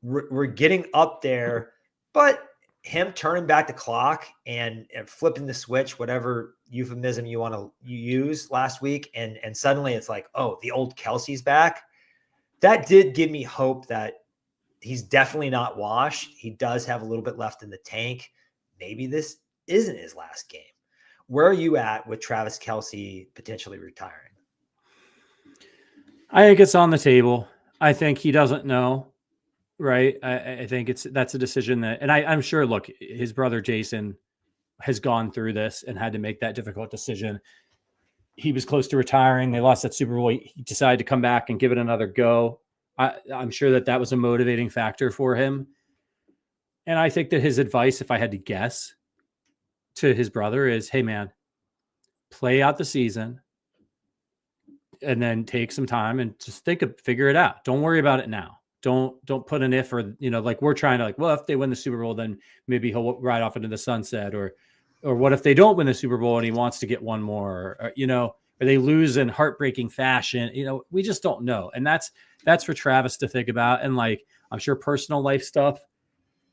we're getting up there, but him turning back the clock and flipping the switch, whatever euphemism you use last week. And suddenly it's like, oh, the old Kelce's back. That did give me hope that he's definitely not washed. He does have a little bit left in the tank. Maybe this isn't his last game. Where are you at with Travis Kelce potentially retiring? I think it's on the table. I think he doesn't know, right? I think that's a decision that, and I'm sure, look, his brother Jason has gone through this and had to make that difficult decision. He was close to retiring. They lost that Super Bowl. He decided to come back and give it another go. I'm sure that was a motivating factor for him. And I think that his advice, if I had to guess, to his brother is, hey man, play out the season and then take some time and just figure it out. Don't worry about it now. Don't put an if or, like we're trying to well, if they win the Super Bowl, then maybe he'll ride off into the sunset or what if they don't win the Super Bowl and he wants to get one more, or they lose in heartbreaking fashion. We just don't know. And that's for Travis to think about. And like, I'm sure personal life stuff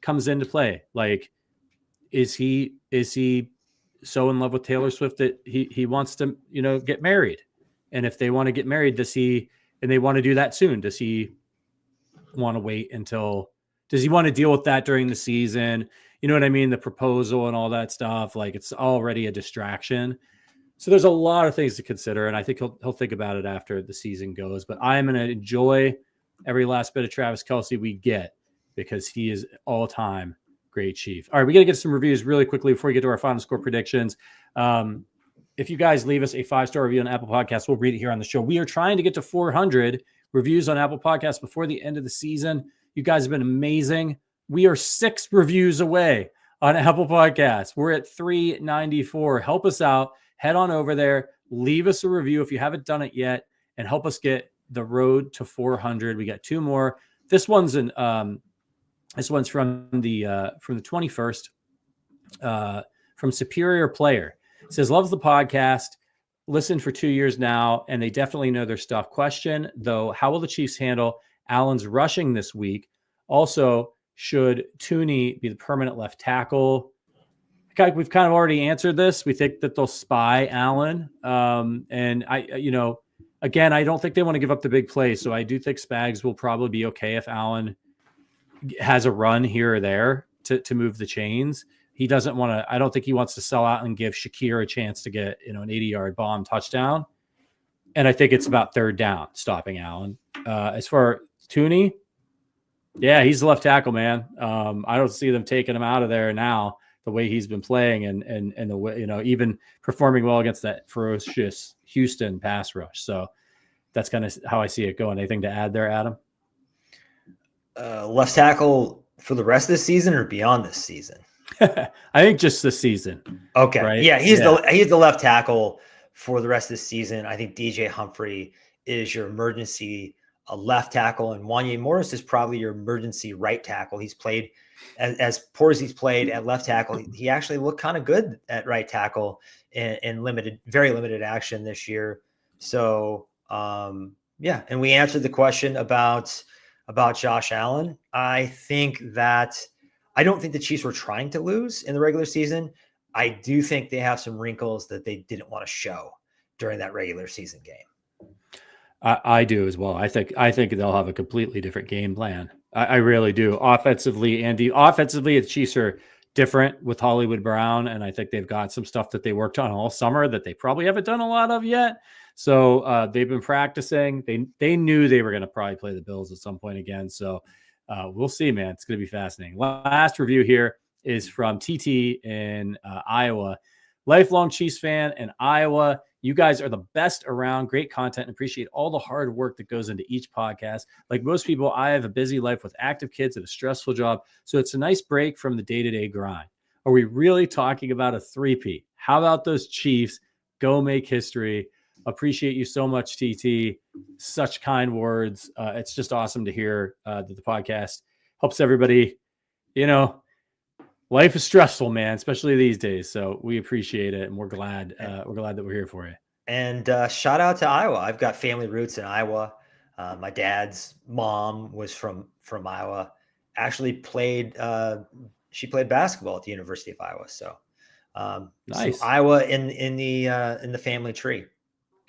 comes into play. Like, is he so in love with Taylor Swift that he wants to, get married? And if they want to get married, and they want to do that soon, does he want to wait does he want to deal with that during the season? You know what I mean? The proposal and all that stuff, like it's already a distraction. So there's a lot of things to consider. And I think he'll think about it after the season goes, but I'm going to enjoy every last bit of Travis Kelce we get because he is all time great Chief. All right, we got to get some reviews really quickly before we get to our final score predictions. If you guys leave us a 5-star review on Apple Podcasts, we'll read it here on the show. We are trying to get to 400 reviews on Apple Podcasts before the end of the season. You guys have been amazing. We are 6 reviews away on Apple Podcasts. We're at 394. Help us out. Head on over there. Leave us a review if you haven't done it yet, and help us get the road to 400. We got 2 more. This one's from the 21st, from Superior Player. It says, loves the podcast. listened for 2 years now, and they definitely know their stuff. Question, though, how will the Chiefs handle Allen's rushing this week? Also, should Tooney be the permanent left tackle? We've kind of already answered this. We think that they'll spy Allen. And again, I don't think they want to give up the big play. So I do think Spags will probably be okay if Allen has a run here or there to move the chains. He doesn't want to, I don't think he wants to sell out and give Shakir a chance to get, an 80-yard bomb touchdown. And I think it's about third down stopping Allen. As for Tooney, yeah, he's the left tackle, man. I don't see them taking him out of there now, the way he's been playing and the way, even performing well against that ferocious Houston pass rush. So that's kind of how I see it going. Anything to add there, Adam? Left tackle for the rest of the season or beyond this season? I think just this season. Okay. Right? Yeah, he's the left tackle for the rest of the season. I think DJ Humphrey is your emergency left tackle, and Wanya Morris is probably your emergency right tackle. He's played as poor as he's played at left tackle. He actually looked kind of good at right tackle in very limited action this year. So yeah, and we answered the question about Josh Allen. I don't think the Chiefs were trying to lose in the regular season. I do think they have some wrinkles that they didn't want to show during that regular season game. I do as well. I think they'll have a completely different game plan. I really do. Offensively, the Chiefs are different with Hollywood Brown, and I think they've got some stuff that they worked on all summer that they probably haven't done a lot of yet. So they've been practicing. They knew they were going to probably play the Bills at some point again. So we'll see, man. It's going to be fascinating. Last review here is from TT in Iowa. Lifelong Chiefs fan in Iowa. You guys are the best around. Great content and appreciate all the hard work that goes into each podcast. Like most people, I have a busy life with active kids and a stressful job. So it's a nice break from the day-to-day grind. Are we really talking about a three-peat? How about those Chiefs? Go make history. Appreciate you so much, TT. Such kind words. It's just awesome to hear that the podcast helps everybody. Life is stressful, man, especially these days. So we appreciate it, and we're glad that we're here for you. And shout out to Iowa. I've got family roots in Iowa. My dad's mom was from Iowa. Actually played basketball at the University of Iowa. So nice. So Iowa in the family tree.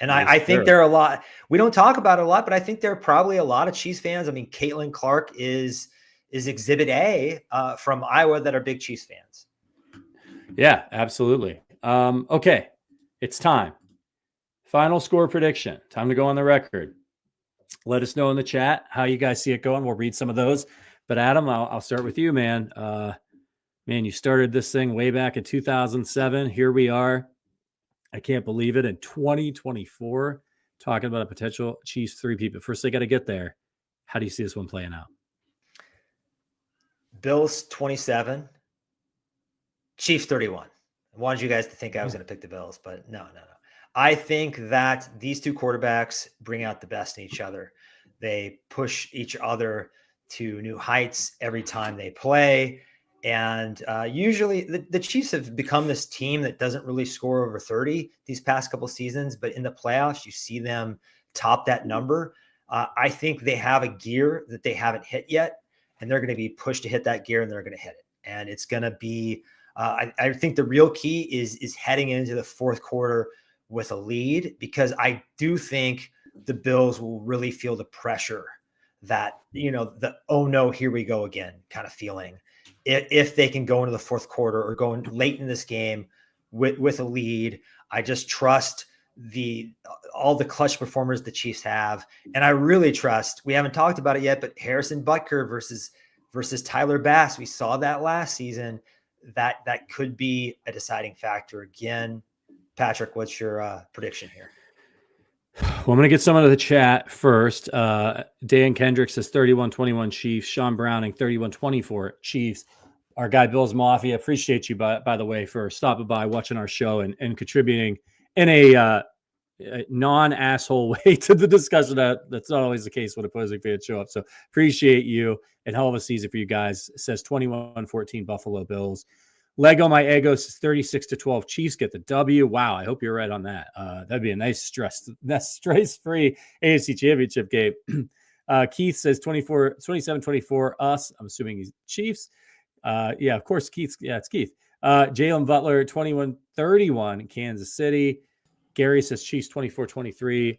And nice, I think there are a lot. We don't talk about it a lot, but I think there are probably a lot of Chiefs fans. I mean, Caitlin Clark is Exhibit A from Iowa that are big Chiefs fans. Yeah, absolutely. Okay, it's time. Final score prediction. Time to go on the record. Let us know in the chat how you guys see it going. We'll read some of those. But Adam, I'll start with you, man. You started this thing way back in 2007. Here we are. I can't believe it. In 2024, talking about a potential Chiefs three-peat. But first, they got to get there. How do you see this one playing out? Bills 27, Chiefs 31. I wanted you guys to think I was going to pick the Bills, but no. I think that these two quarterbacks bring out the best in each other. They push each other to new heights every time they play. And usually the Chiefs have become this team that doesn't really score over 30 these past couple seasons, but in the playoffs, you see them top that number. I think they have a gear that they haven't hit yet, and they're going to be pushed to hit that gear, and they're going to hit it. And it's going to be, I think the real key is heading into the fourth quarter with a lead, because I do think the Bills will really feel the pressure that, the, oh no, here we go again kind of feeling. If they can go into the fourth quarter or go in late in this game with a lead, I just trust all the clutch performers the Chiefs have. And I really trust, we haven't talked about it yet, but Harrison Butker versus Tyler Bass. We saw that last season. That could be a deciding factor again. Patrick, what's your prediction here? Well, I'm going to get someone to the chat first. Dan Kendrick says 31-21 Chiefs. Sean Browning, 31-24 Chiefs. Our guy, Bill's Mafia, appreciate you, by the way, for stopping by, watching our show, and contributing in a non-asshole way to the discussion. That's not always the case when opposing fans show up. So appreciate you, and hell of a season for you guys. It says 21-14 Buffalo Bills. Lego My Ego says 36-12 Chiefs get the W. Wow, I hope you're right on that. That'd be a nice stress-free AFC Championship game. Keith says 27-24 us. I'm assuming he's Chiefs. Yeah, of course, Keith. Yeah, it's Keith. Jalen Butler 21-31 Kansas City. Gary says Chiefs 24-23.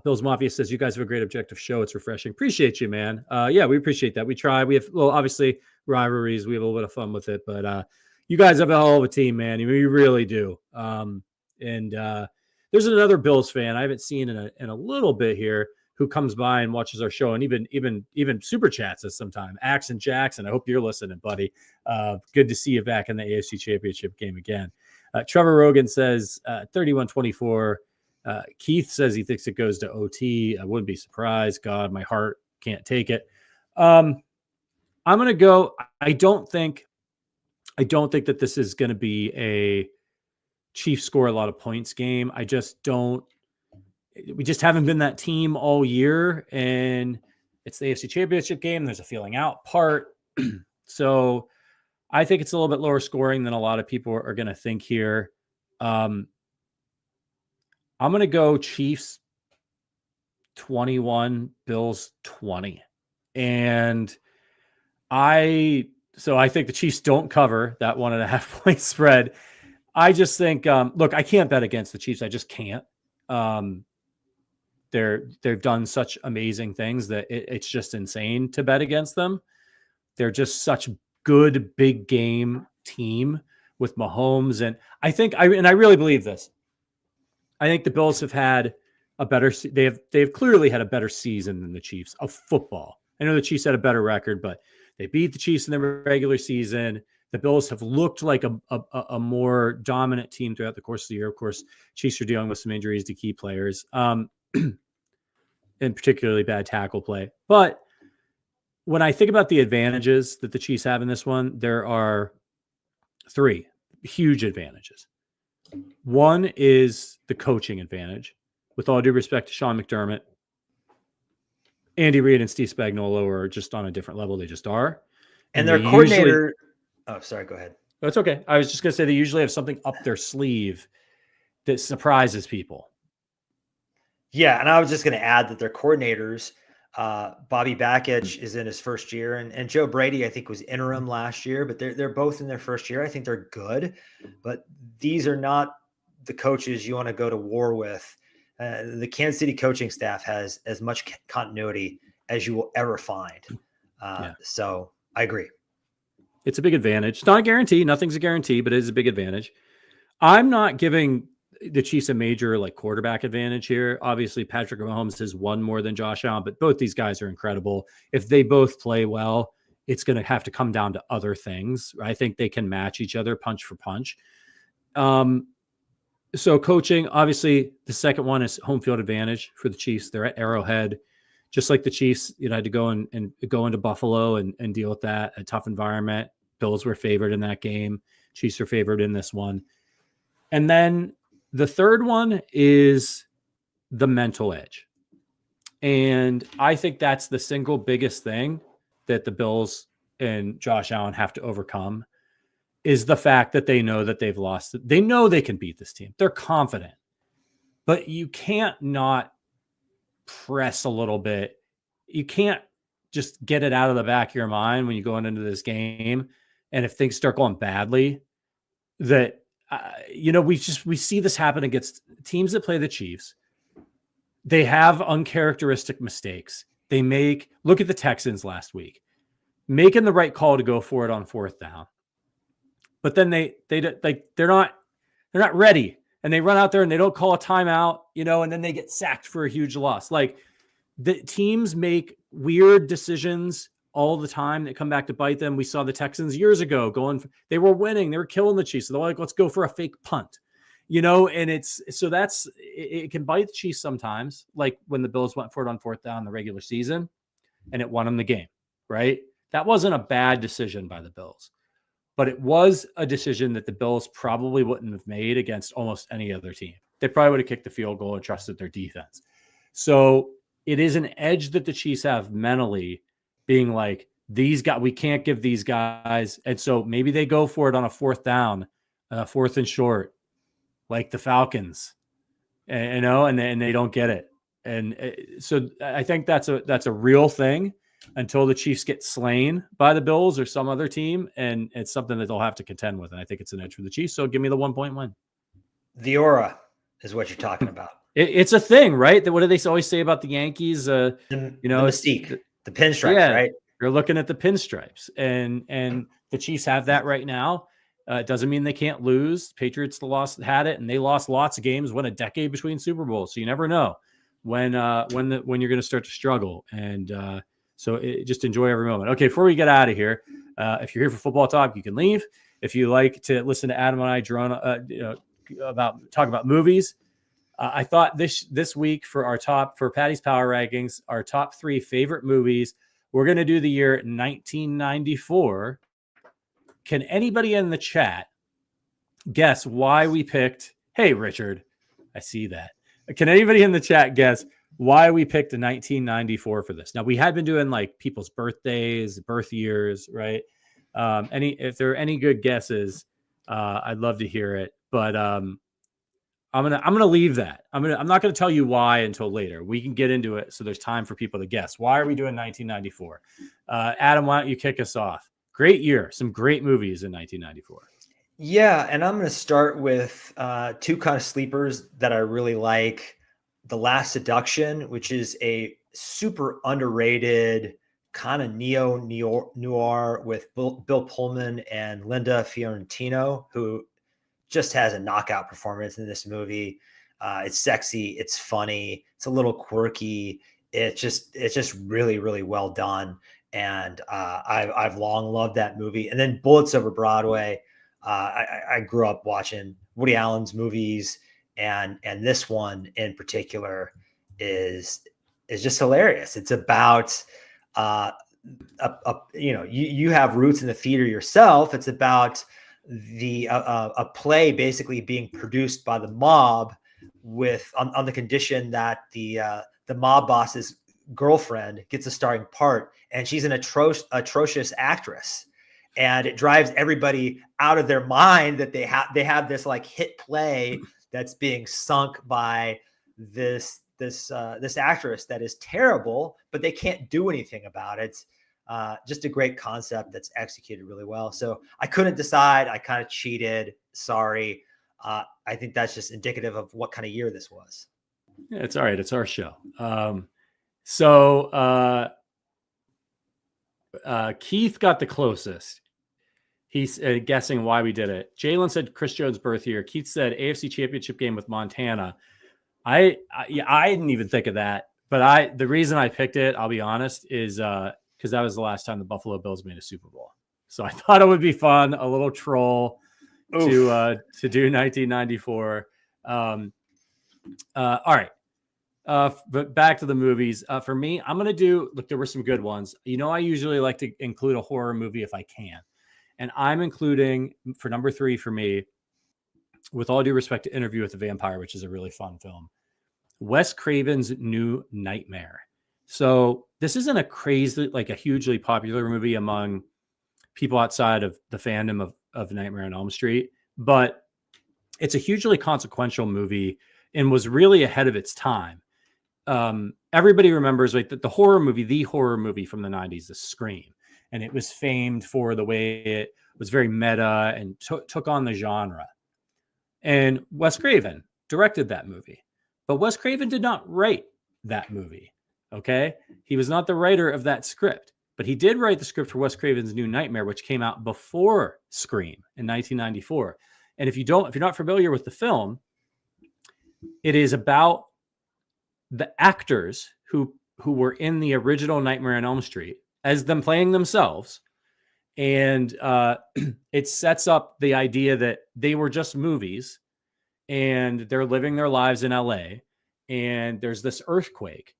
Bills Mafia says you guys have a great objective show. It's refreshing. Appreciate you, man. Yeah, we appreciate that. We try. We have, well, obviously rivalries. We have a little bit of fun with it, but you guys have a hell of a team, man. You really do. And there's another Bills fan I haven't seen in a little bit here who comes by and watches our show and even super chats us sometime. Axon Jackson, I hope you're listening, buddy. Good to see you back in the AFC Championship game again. Trevor Rogan says 31-24. Keith says he thinks it goes to OT. I wouldn't be surprised. God, my heart can't take it. I'm going to go. I don't think that this is going to be a Chiefs score a lot of points game. I just don't. We just haven't been that team all year, and it's the AFC Championship game. There's a feeling out part. So I think it's a little bit lower scoring than a lot of people are going to think here. I'm going to go Chiefs 21, Bills 20. And I think the Chiefs don't cover that 1.5 point spread. I just think, look, I can't bet against the Chiefs. I just can't. They've done such amazing things that it's just insane to bet against them. They're just such good big game team with Mahomes. And I think I really believe this. I think the Bills have had a better, they've clearly had a better season than the Chiefs of football. I know the Chiefs had a better record, but they beat the Chiefs in the regular season. The Bills have looked like a more dominant team throughout the course of the year. Of course, Chiefs are dealing with some injuries to key players, and particularly bad tackle play. But when I think about the advantages that the Chiefs have in this one, there are 3 huge advantages. One is the coaching advantage. With all due respect to Sean McDermott, Andy Reid and Steve Spagnuolo are just on a different level. They just are. And their coordinator. Oh, sorry. Go ahead. That's okay. I was just going to say they usually have something up their sleeve that surprises people. Yeah, and I was just going to add that their coordinators, Bobby Bakich is in his first year, and Joe Brady, I think, was interim last year, but they're both in their first year. I think they're good, but these are not the coaches you want to go to war with. The Kansas City coaching staff has as much continuity as you will ever find. So I agree. It's a big advantage. It's not a guarantee. Nothing's a guarantee, but it is a big advantage. I'm not giving the Chiefs a major quarterback advantage here. Obviously, Patrick Mahomes has won more than Josh Allen, but both these guys are incredible. If they both play well, it's going to have to come down to other things. I think they can match each other punch for punch. So coaching, obviously, the second one is home field advantage for the Chiefs. They're at Arrowhead. Just like the Chiefs, had to go and go into Buffalo and deal with that, a tough environment. Bills were favored in that game. Chiefs are favored in this one. And then the third one is the mental edge. And I think that's the single biggest thing that the Bills and Josh Allen have to overcome is the fact that they know that they've lost. They know they can beat this team. They're confident. But you can't not press a little bit. You can't just get it out of the back of your mind when you go into this game. And if things start going badly, that, we see this happen against teams that play the Chiefs. They have uncharacteristic mistakes. Look at the Texans last week, making the right call to go for it on 4th down. But then they're not ready. And they run out there and they don't call a timeout, and then they get sacked for a huge loss. The teams make weird decisions all the time that come back to bite them. We saw the Texans years ago they were winning, they were killing the Chiefs. So they're like, let's go for a fake punt, and it can bite the Chiefs sometimes, like when the Bills went for it on 4th down in the regular season and it won them the game, right? That wasn't a bad decision by the Bills. But it was a decision that the Bills probably wouldn't have made against almost any other team. They probably would have kicked the field goal and trusted their defense. So it is an edge that the Chiefs have mentally, being like, we can't give these guys. And so maybe they go for it on a fourth down, fourth and short, like the Falcons, and they don't get it. And so I think that's a real thing until the Chiefs get slain by the Bills or some other team. And it's something that they'll have to contend with. And I think it's an edge for the Chiefs. So give me the 1-point win. The aura is what you're talking about. It's a thing, right? What do they always say about the Yankees? The mystique, the pinstripes, right? You're looking at the pinstripes, and the Chiefs have that right now. It doesn't mean they can't lose. Patriots had it, and they lost lots of games. Went a decade between Super Bowls, so you never know when you're going to start to struggle. And just enjoy every moment. Okay, before we get out of here, if you're here for football talk, you can leave. If you like to listen to Adam and I drone talk about movies. I thought this week for Patty's Power Rankings, our top 3 favorite movies, we're going to do the year 1994. Can anybody in the chat guess why we picked? Hey, Richard, I see that. Can anybody in the chat guess why we picked 1994 for this? Now, we had been doing like people's birthdays, birth years, right? If there are any good guesses, I'd love to hear it. But I'm gonna leave that. I'm not gonna tell you why until later. We can get into it, so there's time for people to guess. Why are we doing 1994? Adam, why don't you kick us off? Great year, some great movies in 1994. Yeah, and I'm gonna start with 2 kind of sleepers that I really like. The Last Seduction, which is a super underrated kind of neo-noir with Bill Pullman and Linda Fiorentino, who just has a knockout performance in this movie. It's sexy, it's funny, it's a little quirky. It's just really, really well done. And I've long loved that movie. And then Bullets Over Broadway. I grew up watching Woody Allen's movies, and this one in particular is just hilarious. It's about you have roots in the theater yourself. It's about a play basically being produced by the mob on the condition that the mob boss's girlfriend gets a starring part, and she's an atrocious actress, and it drives everybody out of their mind that they have this like hit play that's being sunk by this actress that is terrible, but they can't do anything about it. Just a great concept that's executed really well. So I couldn't decide. I kind of cheated. Sorry. I think that's just indicative of what kind of year this was. Yeah, it's all right. It's our show. So Keith got the closest. He's guessing why we did it. Jalen said Chris Jones' birth year. Keith said AFC Championship game with Montana. I didn't even think of that, but the reason I picked it, I'll be honest, is because that was the last time the Buffalo Bills made a Super Bowl. So I thought it would be fun, a little troll to do 1994. All right. But back to the movies. For me, I'm going to look, there were some good ones. I usually like to include a horror movie if I can. And I'm including, for number 3 for me, with all due respect to Interview with the Vampire, which is a really fun film, Wes Craven's New Nightmare. So this isn't a hugely popular movie among people outside of the fandom of Nightmare on Elm Street, but it's a hugely consequential movie and was really ahead of its time. Everybody remembers like the horror movie from the 90s, the Scream, and it was famed for the way it was very meta and took on the genre. And Wes Craven directed that movie, but Wes Craven did not write that movie. Okay. He was not the writer of that script, but he did write the script for Wes Craven's New Nightmare, which came out before Scream in 1994. And if you're not familiar with the film, it is about the actors who were in the original Nightmare on Elm Street as them playing themselves. And it sets up the idea that they were just movies and they're living their lives in LA. And there's this earthquake.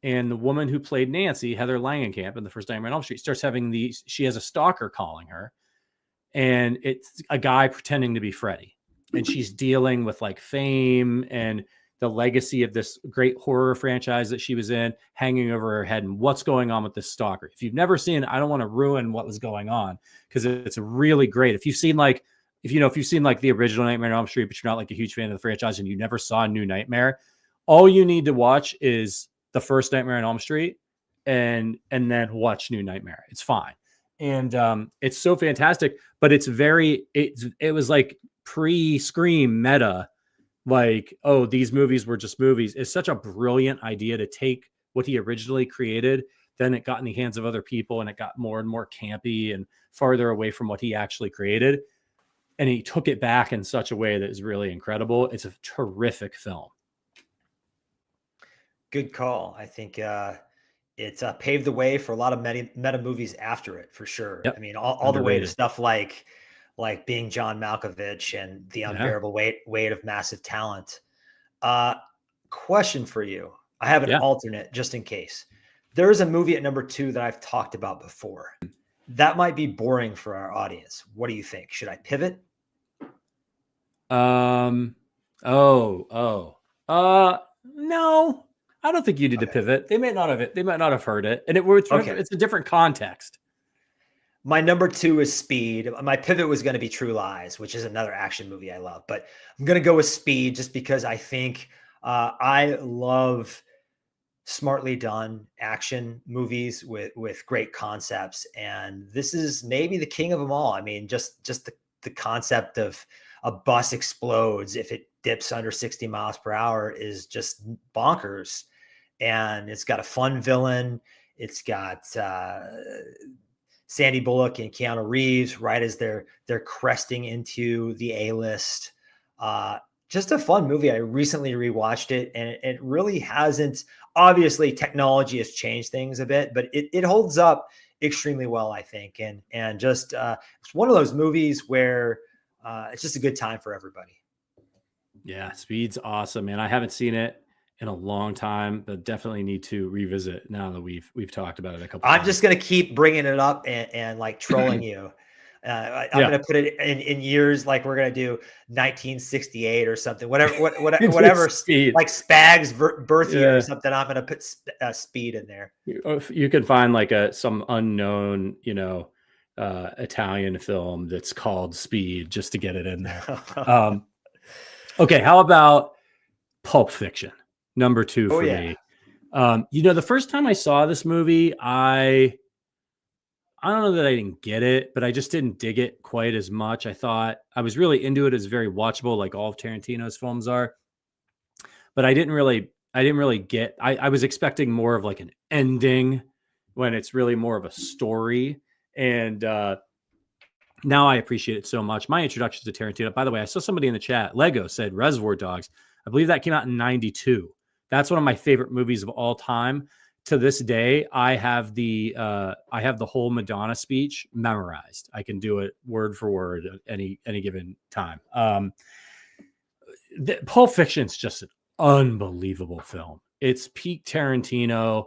And the woman who played Nancy, Heather Langenkamp, in the first Nightmare on Elm Street, starts having she has a stalker calling her. And it's a guy pretending to be Freddy. And she's dealing with like fame. And the legacy of this great horror franchise that she was in hanging over her head and what's going on with this stalker. If you've never seen it, I don't want to ruin what was going on because it's really great. If you've seen like the original Nightmare on Elm Street, but you're not like a huge fan of the franchise and you never saw New Nightmare, all you need to watch is the first Nightmare on Elm Street and then watch New Nightmare. It's fine. And it's so fantastic, but it was like pre-Scream meta, like, oh, these movies were just movies. It's such a brilliant idea to take what he originally created, then it got in the hands of other people and it got more and more campy and farther away from what he actually created. And he took it back in such a way that is really incredible. It's a terrific film. Good call. I think it's paved the way for a lot of meta movies after it, for sure. Yep. I mean, all the way to stuff like Being John Malkovich and The Unbearable Weight of Massive Talent. Question for you. I have an alternate just in case. There is a movie at number 2 that I've talked about before. That might be boring for our audience. What do you think? Should I pivot? No, I don't think you need to pivot. They might not have heard it. And it's a different context. My number 2 is Speed. My pivot was going to be True Lies, which is another action movie I love, but I'm going to go with Speed just because I think I love smartly done action movies with great concepts. And this is maybe the king of them all. I mean, just the concept of a bus explodes if it dips under 60 miles per hour is just bonkers. And it's got a fun villain. It's got Sandy Bullock and Keanu Reeves right as they're cresting into the A-list. Just a fun movie. I recently rewatched it, and it really hasn't. Obviously, technology has changed things a bit, but it holds up extremely well, I think. And just it's one of those movies where it's just a good time for everybody. Yeah, Speed's awesome, man. I haven't seen it in a long time, but definitely need to revisit now that we've talked about it a couple times. I'm just going to keep bringing it up and like trolling you. I'm going to put it in years, like we're going to do 1968 or something, whatever Speed, like Spag's birth year or something. I'm going to put Speed in there. You can find like some unknown, Italian film that's called Speed just to get it in there. Okay, how about Pulp Fiction, number 2 for me? The first time I saw this movie, I don't know that I didn't get it, but I just didn't dig it quite as much. I thought I was really into it. It's very watchable, like all of Tarantino's films are. But I didn't really get. I was expecting more of like an ending when it's really more of a story. And now I appreciate it so much. My introduction to Tarantino. By the way, I saw somebody in the chat. Lego said Reservoir Dogs. I believe that came out in '92. That's one of my favorite movies of all time. To this day, I have the whole Madonna speech memorized. I can do it word for word at any given time. Pulp Fiction is just an unbelievable film. It's peak Tarantino.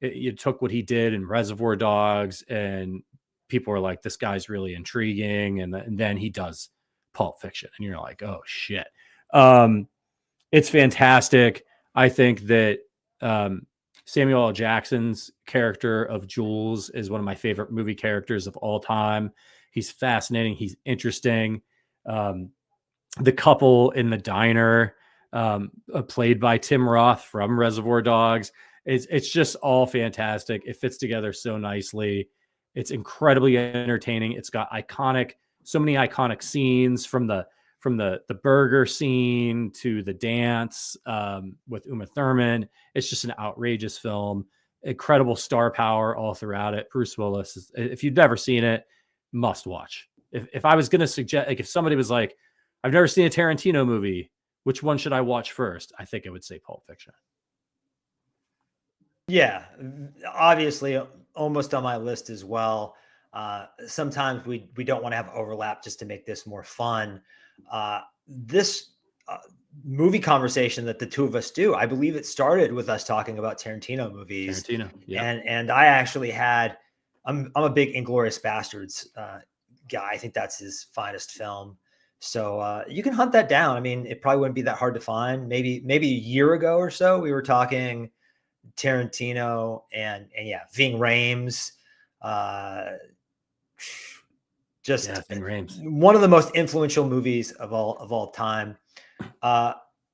You took what he did in Reservoir Dogs, and people were like, "This guy's really intriguing," and then he does Pulp Fiction, and you're like, "Oh shit!" It's fantastic. I think that Samuel L. Jackson's character of Jules is one of my favorite movie characters of all time. He's fascinating. He's interesting. The couple in the diner, played by Tim Roth from Reservoir Dogs, it's just all fantastic. It fits together so nicely. It's incredibly entertaining. It's got so many iconic scenes from the burger scene to the dance with Uma Thurman. It's just an outrageous film. Incredible star power all throughout it. Bruce Willis, if you've never seen it, must watch. If I was going to suggest, like if somebody was like, I've never seen a Tarantino movie, which one should I watch first? I think I would say Pulp Fiction. Yeah, obviously almost on my list as well. Sometimes we don't want to have overlap just to make this more fun. This movie conversation that the two of us do, I believe it started with us talking about Tarantino movies. And I actually I'm a big Inglourious Bastards guy. I think that's his finest film. So you can hunt that down. I mean, it probably wouldn't be that hard to find. Maybe a year ago or so, we were talking Tarantino and yeah, Ving Rhames. Just Ving Rhames. one of the most influential movies of all time.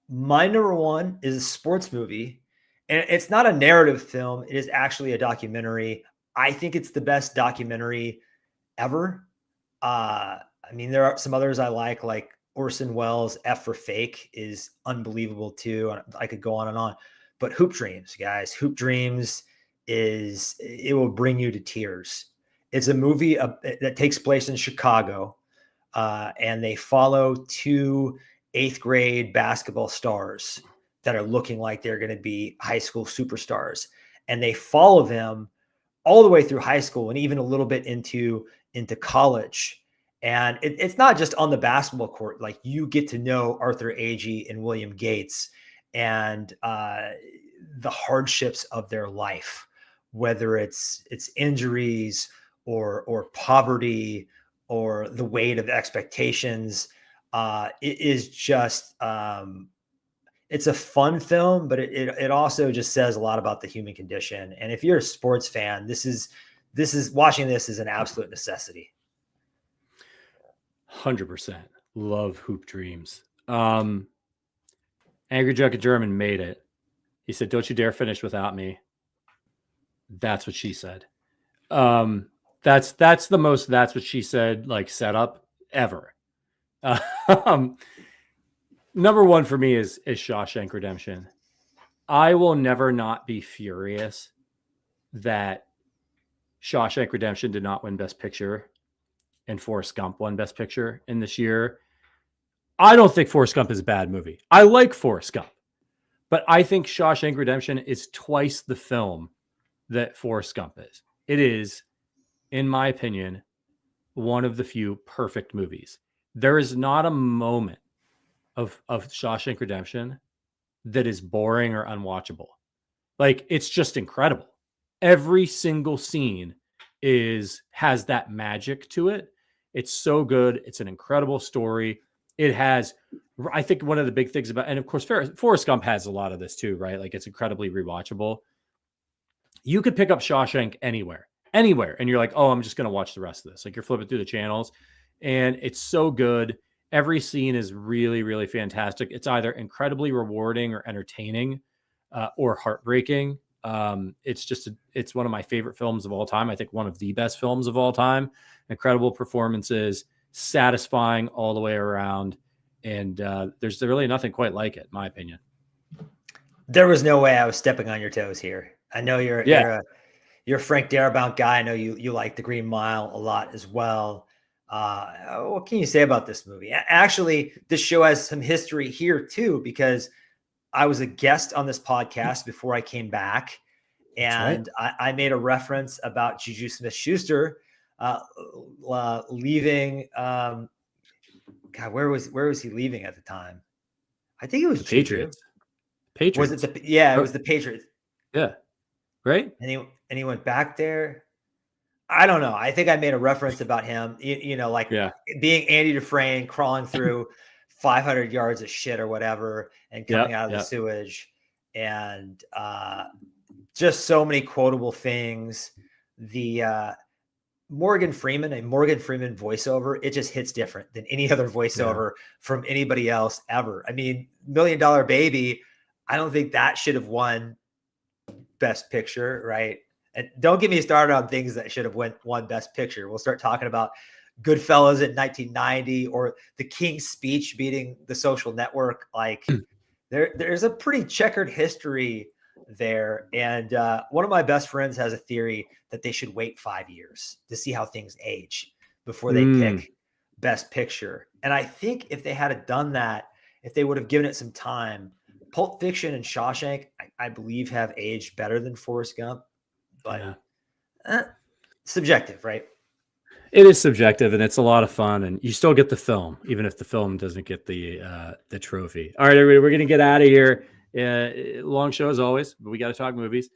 My number one is a sports movie, and it's not a narrative film. It is actually a documentary. I think it's the best documentary ever. I mean, there are some others I like Orson Welles' F for Fake is unbelievable too. I could go on and on, but Hoop Dreams, guys, Hoop Dreams it will bring you to tears. It's a movie that takes place in Chicago, and they follow two 8th grade basketball stars that are looking like they're going to be high school superstars. And they follow them all the way through high school and even a little bit into college. And it's not just on the basketball court. Like, you get to know Arthur Agee and William Gates and the hardships of their life, whether it's injuries or poverty or the weight of expectations. It is just it's a fun film, but it also just says a lot about the human condition. And if you're a sports fan, this is watching this is an absolute necessity. 100% love Hoop Dreams. Angry Drunken German made it. He said, "Don't you dare finish without me." That's what she said. That's the most "that's what she said" like setup ever. Number one for me is Shawshank Redemption. I will never not be furious that Shawshank Redemption did not win Best Picture and Forrest Gump won Best Picture in this year. I don't think Forrest Gump is a bad movie. I like Forrest Gump, but I think Shawshank Redemption is twice the film that Forrest Gump is. It is, in my opinion, one of the few perfect movies. There is not a moment of Shawshank Redemption that is boring or unwatchable. Like, it's just incredible. Every single scene has that magic to it. It's so good. It's an incredible story. It has, I think, one of the big things about, and of course, Forrest Gump has a lot of this too, right? Like, it's incredibly rewatchable. You could pick up Shawshank anywhere, and you're like, oh, I'm just going to watch the rest of this. Like, you're flipping through the channels, and it's so good. Every scene is really, really fantastic. It's either incredibly rewarding or entertaining, or heartbreaking. It's one of my favorite films of all time. I think one of the best films of all time. Incredible performances, satisfying all the way around. And there's really nothing quite like it, in my opinion. There was no way I was stepping on your toes here. I know you're a Frank Darabont guy. I know you like The Green Mile a lot as well. What can you say about this movie? Actually, this show has some history here too, because I was a guest on this podcast before I came back, and right. I made a reference about Juju Smith-Schuster leaving. God, where was he leaving at the time? I think it was the Patriots. Was it it was the Patriots. Yeah. Right. And he went back there. I don't know. I think I made a reference about him, being Andy Dufresne crawling through 500 yards of shit or whatever and coming out of the sewage, and just so many quotable things. The Morgan Freeman voiceover, it just hits different than any other voiceover from anybody else ever. I mean, $1 Million Baby, I don't think that should have won Best Picture, right? And don't get me started on things that should have won Best Picture. We'll start talking about Goodfellas in 1990 or The King's Speech beating The Social Network. Like, there's a pretty checkered history there. And one of my best friends has a theory that they should wait 5 years to see how things age before they pick Best Picture. And I think if they had done that, if they would have given it some time, Pulp Fiction and Shawshank, I believe, have aged better than Forrest Gump. But subjective, right? It is subjective, and it's a lot of fun, and you still get the film, even if the film doesn't get the trophy. All right, everybody, we're going to get out of here. Long show as always, but we got to talk movies.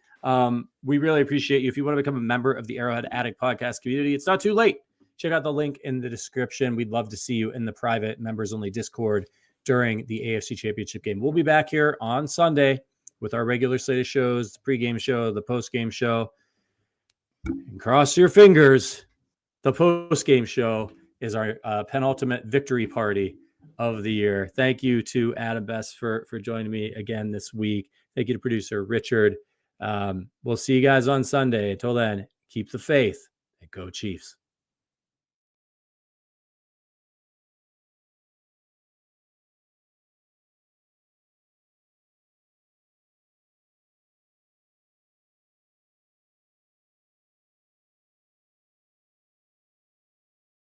We really appreciate you. If you want to become a member of the Arrowhead Addict podcast community, it's not too late. check out the link in the description. We'd love to see you in the private members-only Discord during the AFC Championship game. We'll be back here on Sunday with our regular slate of shows, the pregame show, the postgame show. And cross your fingers, the postgame show is our penultimate victory party of the year. Thank you to Adam Best for joining me again this week. Thank you to producer Richard. We'll see you guys on Sunday. Until then, keep the faith and go Chiefs.